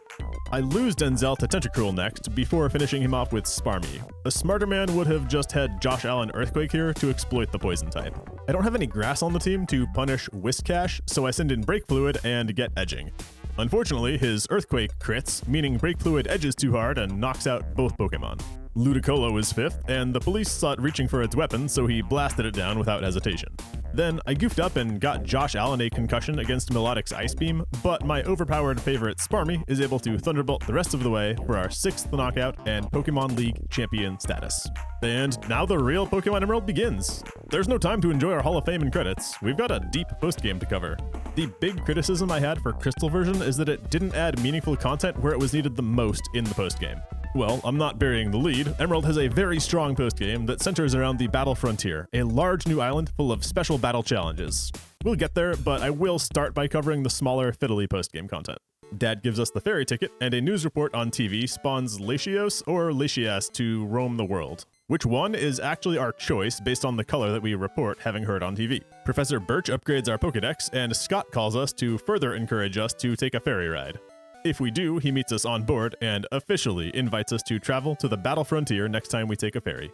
I lose Denzel to Tentacruel next, before finishing him off with Sparmy. A smarter man would have just had Josh Allen Earthquake here to exploit the poison type. I don't have any grass on the team to punish Whiscash, so I send in Break Fluid and get edging. Unfortunately, his Earthquake crits, meaning Break Fluid edges too hard and knocks out both Pokemon. Ludicolo is 5th, and the police sought reaching for its weapon, so he blasted it down without hesitation. Then I goofed up and got Josh Allen a concussion against Melodic's Ice Beam, but my overpowered favorite Sparmy is able to Thunderbolt the rest of the way for our 6th knockout and Pokemon League champion status. And now the real Pokemon Emerald begins. There's no time to enjoy our Hall of Fame and credits. We've got a deep postgame to cover. The big criticism I had for Crystal version is that it didn't add meaningful content where it was needed the most in the postgame. Well, I'm not burying the lead. Emerald has a very strong postgame that centers around the Battle Frontier, a large new island full of special battle challenges. We'll get there, but I will start by covering the smaller, fiddly postgame content. Dad gives us the ferry ticket, and a news report on TV spawns Latios or Latias to roam the world. Which one is actually our choice based on the color that we report having heard on TV. Professor Birch upgrades our Pokedex, and Scott calls us to further encourage us to take a ferry ride. If we do, he meets us on board and officially invites us to travel to the Battle Frontier next time we take a ferry.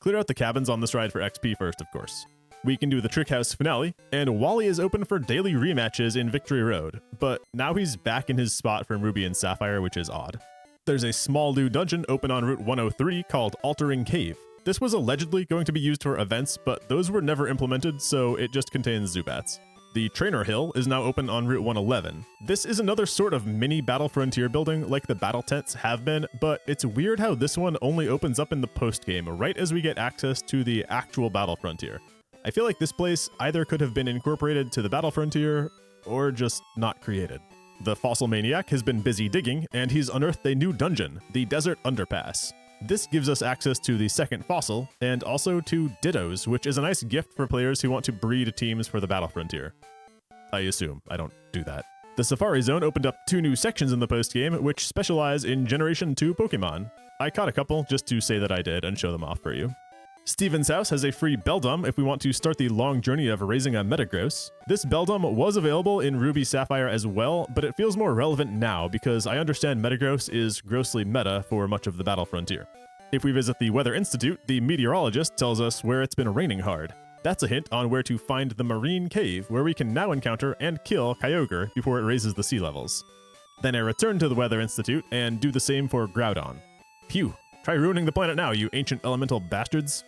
Clear out the cabins on this ride for XP first, of course. We can do the Trick House finale, and Wally is open for daily rematches in Victory Road, but now he's back in his spot from Ruby and Sapphire, which is odd. There's a small new dungeon open on Route 103 called Altering Cave. This was allegedly going to be used for events, but those were never implemented, so it just contains Zubats. The Trainer Hill is now open on Route 111. This is another sort of mini Battle Frontier building like the battle tents have been, but it's weird how this one only opens up in the post-game, right as we get access to the actual Battle Frontier. I feel like this place either could have been incorporated to the Battle Frontier, or just not created. The Fossil Maniac has been busy digging, and he's unearthed a new dungeon, the Desert Underpass. This gives us access to the second fossil, and also to Dittos, which is a nice gift for players who want to breed teams for the Battle Frontier. I assume. I don't do that. The Safari Zone opened up 2 new sections in the post-game, which specialize in Generation 2 Pokemon. I caught a couple just to say that I did and show them off for you. Steven's house has a free Beldum if we want to start the long journey of raising a Metagross. This Beldum was available in Ruby Sapphire as well, but it feels more relevant now because I understand Metagross is grossly meta for much of the Battle Frontier. If we visit the Weather Institute, the meteorologist tells us where it's been raining hard. That's a hint on where to find the Marine Cave, where we can now encounter and kill Kyogre before it raises the sea levels. Then I return to the Weather Institute and do the same for Groudon. Phew, try ruining the planet now, you ancient elemental bastards.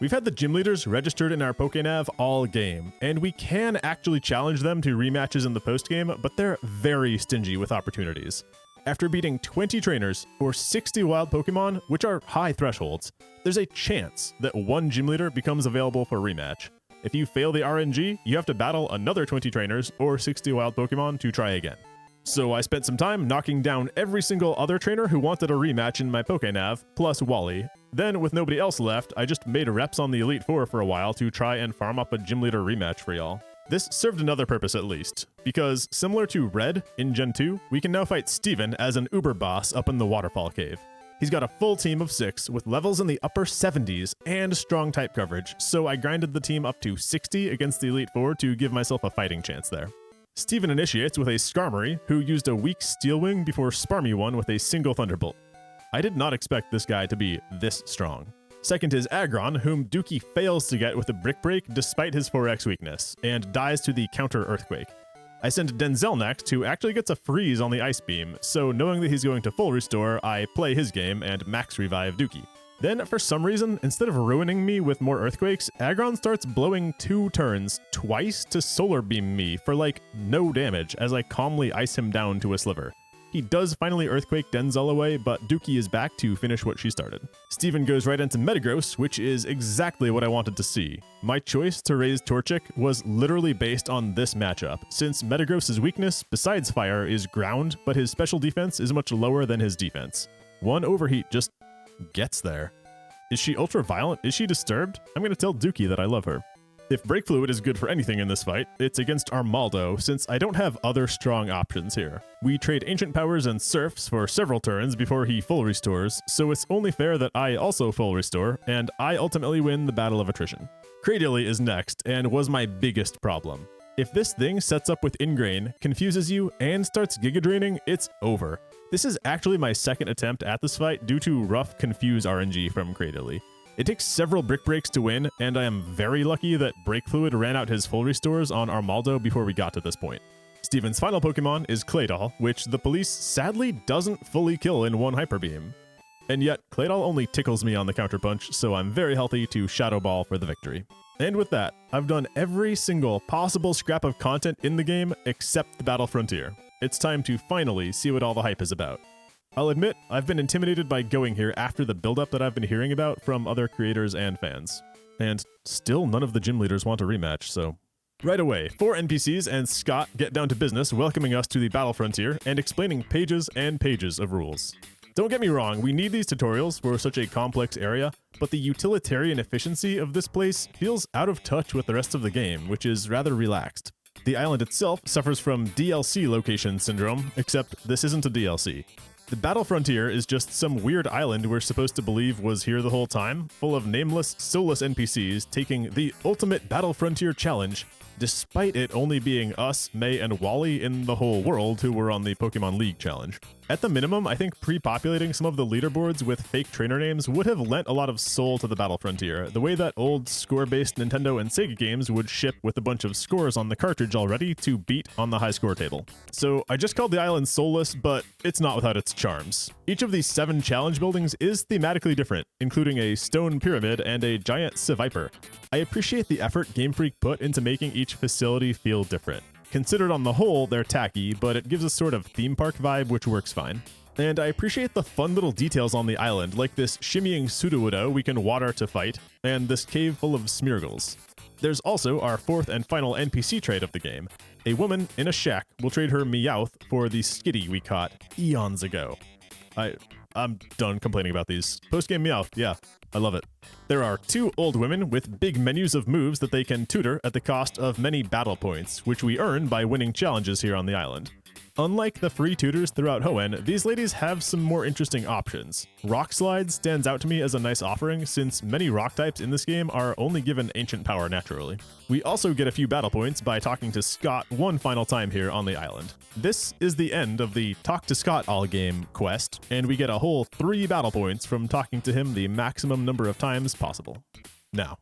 We've had the gym leaders registered in our Pokénav all game, and we can actually challenge them to rematches in the postgame, but they're very stingy with opportunities. After beating 20 trainers or 60 wild Pokemon, which are high thresholds, there's a chance that one gym leader becomes available for rematch. If you fail the RNG, you have to battle another 20 trainers or 60 wild Pokemon to try again. So I spent some time knocking down every single other trainer who wanted a rematch in my Pokénav, plus Wally. Then, with nobody else left, I just made reps on the Elite Four for a while to try and farm up a gym leader rematch for y'all. This served another purpose at least, because similar to Red in Gen 2, we can now fight Steven as an Uber boss up in the Waterfall Cave. He's got a full team of 6 with levels in the upper 70s and strong type coverage, so I grinded the team up to 60 against the Elite Four to give myself a fighting chance there. Steven initiates with a Skarmory, who used a weak Steel Wing before Sparmy won with a single Thunderbolt. I did not expect this guy to be this strong. Second is Aggron, whom Dookie fails to get with a Brick Break despite his 4x weakness, and dies to the counter Earthquake. I send Denzel next, who actually gets a freeze on the Ice Beam, so knowing that he's going to full restore, I play his game and max revive Dookie. Then, for some reason, instead of ruining me with more Earthquakes, Aggron starts blowing 2 turns twice to Solar Beam me for like no damage as I calmly ice him down to a sliver. He does finally Earthquake Denzel away, but Dookie is back to finish what she started. Steven goes right into Metagross, which is exactly what I wanted to see. My choice to raise Torchic was literally based on this matchup, since Metagross's weakness, besides fire, is ground, but his special defense is much lower than his defense. One overheat just gets there. Is she ultra-violent? Is she disturbed? I'm gonna tell Dookie that I love her. If Break Fluid is good for anything in this fight, it's against Armaldo, since I don't have other strong options here. We trade Ancient Powers and Surfs for several turns before he full restores, so it's only fair that I also full restore, and I ultimately win the Battle of Attrition. Cradily is next, and was my biggest problem. If this thing sets up with Ingrain, confuses you, and starts Giga Draining, it's over. This is actually my second attempt at this fight due to rough Confuse RNG from Cradily. It takes several Brick Breaks to win, and I am very lucky that Break Fluid ran out his full restores on Armaldo before we got to this point. Steven's final Pokemon is Claydol, which the police sadly doesn't fully kill in one Hyper Beam. And yet, Claydol only tickles me on the counterpunch, so I'm very healthy to Shadow Ball for the victory. And with that, I've done every single possible scrap of content in the game except the Battle Frontier. It's time to finally see what all the hype is about. I'll admit, I've been intimidated by going here after the build-up that I've been hearing about from other creators and fans. And still none of the gym leaders want a rematch, so... Right away, 4 NPCs and Scott get down to business welcoming us to the Battle Frontier and explaining pages and pages of rules. Don't get me wrong, we need these tutorials for such a complex area, but the utilitarian efficiency of this place feels out of touch with the rest of the game, which is rather relaxed. The island itself suffers from DLC location syndrome, except this isn't a DLC. The Battle Frontier is just some weird island we're supposed to believe was here the whole time, full of nameless, soulless NPCs taking the ultimate Battle Frontier challenge, despite it only being us, May, and Wally in the whole world who were on the Pokemon League challenge. At the minimum, I think pre-populating some of the leaderboards with fake trainer names would have lent a lot of soul to the Battle Frontier, the way that old score-based Nintendo and Sega games would ship with a bunch of scores on the cartridge already to beat on the high score table. So I just called the island soulless, but it's not without its charms. Each of these 7 challenge buildings is thematically different, including a stone pyramid and a giant Seviper. I appreciate the effort Game Freak put into making each facility feel different. Considered on the whole, they're tacky, but it gives a sort of theme park vibe which works fine. And I appreciate the fun little details on the island, like this shimmying Sudowoodo we can water to fight, and this cave full of Smeargles. There's also our 4th and final NPC trade of the game. A woman in a shack will trade her Meowth for the Skitty we caught eons ago. I'm done complaining about these. Post-game Meow, yeah, I love it. There are 2 old women with big menus of moves that they can tutor at the cost of many battle points, which we earn by winning challenges here on the island. Unlike the free tutors throughout Hoenn, these ladies have some more interesting options. Rock Slide stands out to me as a nice offering, since many rock types in this game are only given ancient power naturally. We also get a few battle points by talking to Scott one final time here on the island. This is the end of the Talk to Scott all game quest, and we get a whole 3 battle points from talking to him the maximum number of times possible. Now,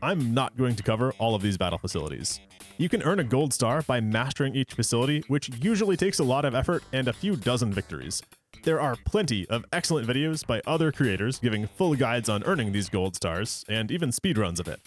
I'm not going to cover all of these battle facilities. You can earn a gold star by mastering each facility, which usually takes a lot of effort and a few dozen victories. There are plenty of excellent videos by other creators giving full guides on earning these gold stars, and even speedruns of it.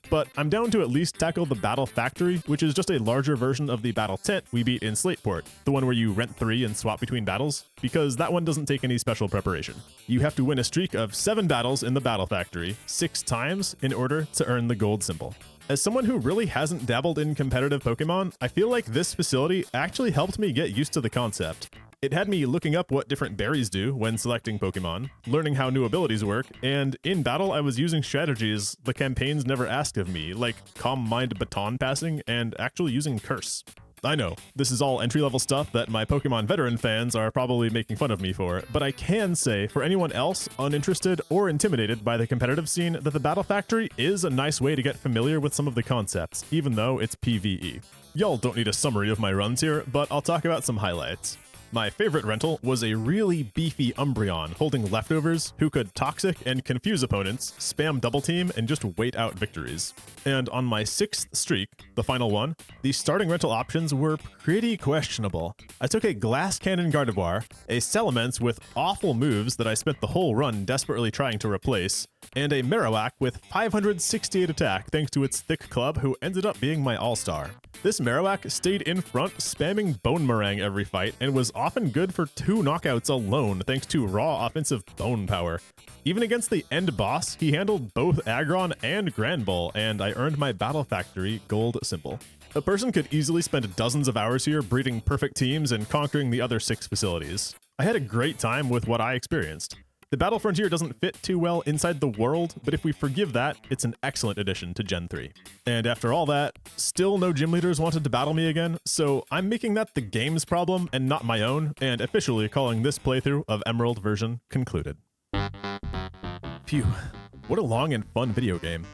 But I'm down to at least tackle the Battle Factory, which is just a larger version of the Battle Tent we beat in Slateport, the one where you rent 3 and swap between battles, because that one doesn't take any special preparation. You have to win a streak of 7 battles in the Battle Factory 6 times in order to earn the gold symbol. As someone who really hasn't dabbled in competitive Pokemon, I feel like this facility actually helped me get used to the concept. It had me looking up what different berries do when selecting Pokemon, learning how new abilities work, and in battle I was using strategies the campaigns never asked of me, like Calm Mind baton passing and actually using Curse. I know, this is all entry-level stuff that my Pokemon veteran fans are probably making fun of me for, but I can say for anyone else uninterested or intimidated by the competitive scene that the Battle Factory is a nice way to get familiar with some of the concepts, even though it's PvE. Y'all don't need a summary of my runs here, but I'll talk about some highlights. My favorite rental was a really beefy Umbreon holding leftovers who could toxic and confuse opponents, spam double team, and just wait out victories. And on my 6th streak, the final one, the starting rental options were pretty questionable. I took a Glass Cannon Gardevoir, a Salamence with awful moves that I spent the whole run desperately trying to replace, and a Marowak with 568 attack thanks to its thick club who ended up being my all-star. This Marowak stayed in front spamming Bone Meringue every fight and was often good for 2 knockouts alone thanks to raw offensive bone power. Even against the end boss, he handled both Aggron and Granbull, and I earned my Battle Factory gold symbol. A person could easily spend dozens of hours here breeding perfect teams and conquering the other 6 facilities. I had a great time with what I experienced. The Battle Frontier doesn't fit too well inside the world, but if we forgive that, it's an excellent addition to Gen 3. And after all that, still no gym leaders wanted to battle me again, so I'm making that the game's problem and not my own, and officially calling this playthrough of Emerald version concluded. Phew, what a long and fun video game.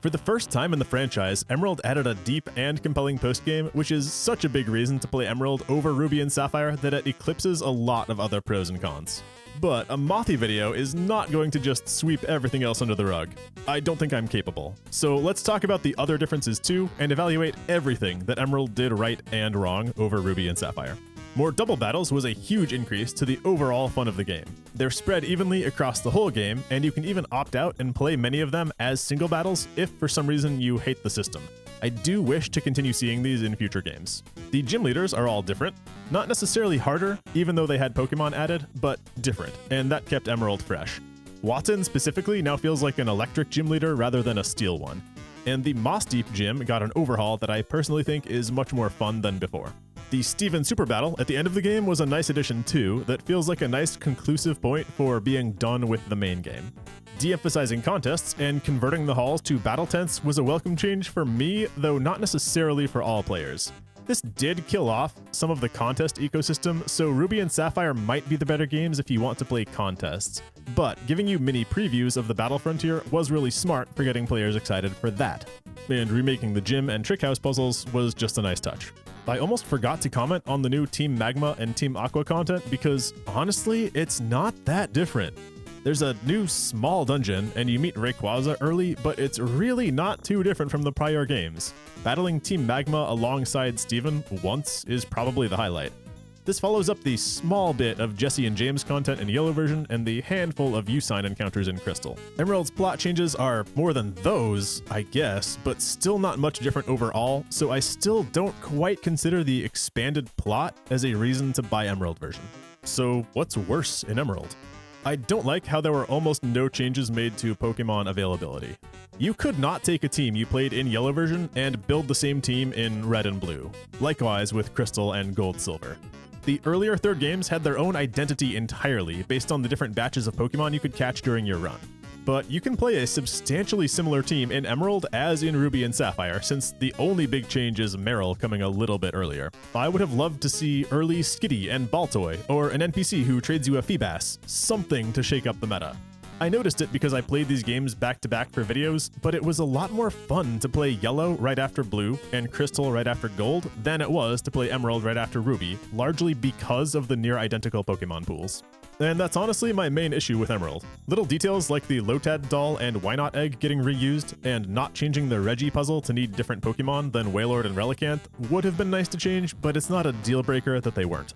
For the first time in the franchise, Emerald added a deep and compelling postgame, which is such a big reason to play Emerald over Ruby and Sapphire that it eclipses a lot of other pros and cons. But a Mothi video is not going to just sweep everything else under the rug. I don't think I'm capable. So let's talk about the other differences too, and evaluate everything that Emerald did right and wrong over Ruby and Sapphire. More double battles was a huge increase to the overall fun of the game. They're spread evenly across the whole game, and you can even opt out and play many of them as single battles if for some reason you hate the system. I do wish to continue seeing these in future games. The gym leaders are all different, not necessarily harder, even though they had Pokemon added, but different, and that kept Emerald fresh. Watson specifically now feels like an electric gym leader rather than a steel one. And the Moss Deep gym got an overhaul that I personally think is much more fun than before. The Steven Super Battle at the end of the game was a nice addition too, that feels like a nice conclusive point for being done with the main game. De-emphasizing contests and converting the halls to battle tents was a welcome change for me, though not necessarily for all players. This did kill off some of the contest ecosystem, so Ruby and Sapphire might be the better games if you want to play contests. But giving you mini previews of the Battle Frontier was really smart for getting players excited for that. And remaking the gym and trick house puzzles was just a nice touch. I almost forgot to comment on the new Team Magma and Team Aqua content because, honestly, it's not that different. There's a new small dungeon, and you meet Rayquaza early, but it's really not too different from the prior games. Battling Team Magma alongside Steven once is probably the highlight. This follows up the small bit of Jesse and James content in Yellow version and the handful of U-Sign encounters in Crystal. Emerald's plot changes are more than those, I guess, but still not much different overall, so I still don't quite consider the expanded plot as a reason to buy Emerald version. So what's worse in Emerald? I don't like how there were almost no changes made to Pokemon availability. You could not take a team you played in Yellow version and build the same team in Red and Blue. Likewise with Crystal and Gold Silver. The earlier third games had their own identity entirely based on the different batches of Pokemon you could catch during your run. But you can play a substantially similar team in Emerald as in Ruby and Sapphire, since the only big change is Marill coming a little bit earlier. I would have loved to see early Skitty and Baltoy, or an NPC who trades you a Feebas, something to shake up the meta. I noticed it because I played these games back to back for videos, but it was a lot more fun to play Yellow right after Blue and Crystal right after Gold than it was to play Emerald right after Ruby, largely because of the near identical Pokemon pools. And that's honestly my main issue with Emerald. Little details like the Lotad doll and Wynot egg getting reused, and not changing the Reggie puzzle to need different Pokemon than Wailord and Relicanth would have been nice to change, but it's not a deal breaker that they weren't.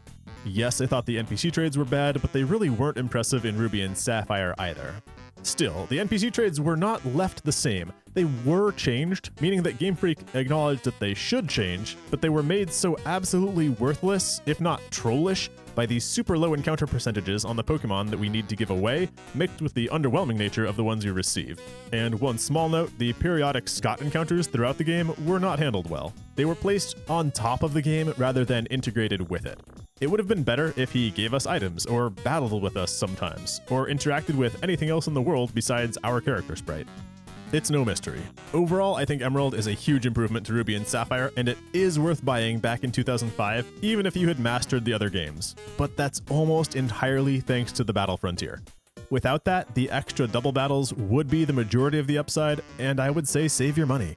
Yes, I thought the NPC trades were bad, but they really weren't impressive in Ruby and Sapphire either. Still, the NPC trades were not left the same. They were changed, meaning that Game Freak acknowledged that they should change, but they were made so absolutely worthless, if not trollish, by the super low encounter percentages on the Pokemon that we need to give away, mixed with the underwhelming nature of the ones you receive. And one small note, the periodic Scott encounters throughout the game were not handled well. They were placed on top of the game rather than integrated with it. It would have been better if he gave us items, or battled with us sometimes, or interacted with anything else in the world besides our character sprite. It's no mystery. Overall, I think Emerald is a huge improvement to Ruby and Sapphire, and it is worth buying back in 2005, even if you had mastered the other games. But that's almost entirely thanks to the Battle Frontier. Without that, the extra double battles would be the majority of the upside, and I would say save your money.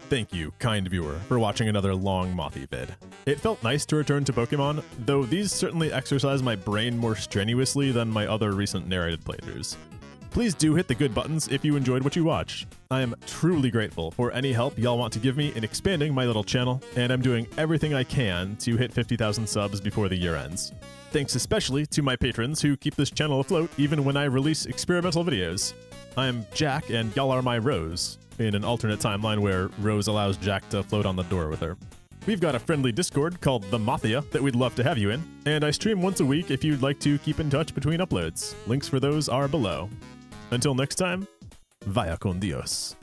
Thank you, kind viewer, for watching another long Mothy vid. It felt nice to return to Pokemon, though these certainly exercise my brain more strenuously than my other recent narrated playthroughs. Please do hit the good buttons if you enjoyed what you watched. I am truly grateful for any help y'all want to give me in expanding my little channel, and I'm doing everything I can to hit 50,000 subs before the year ends. Thanks especially to my patrons who keep this channel afloat even when I release experimental videos. I'm Jack, and y'all are my Rose, in an alternate timeline where Rose allows Jack to float on the door with her. We've got a friendly Discord called The Mothia that we'd love to have you in, and I stream once a week if you'd like to keep in touch between uploads. Links for those are below. Until next time, vaya con Dios.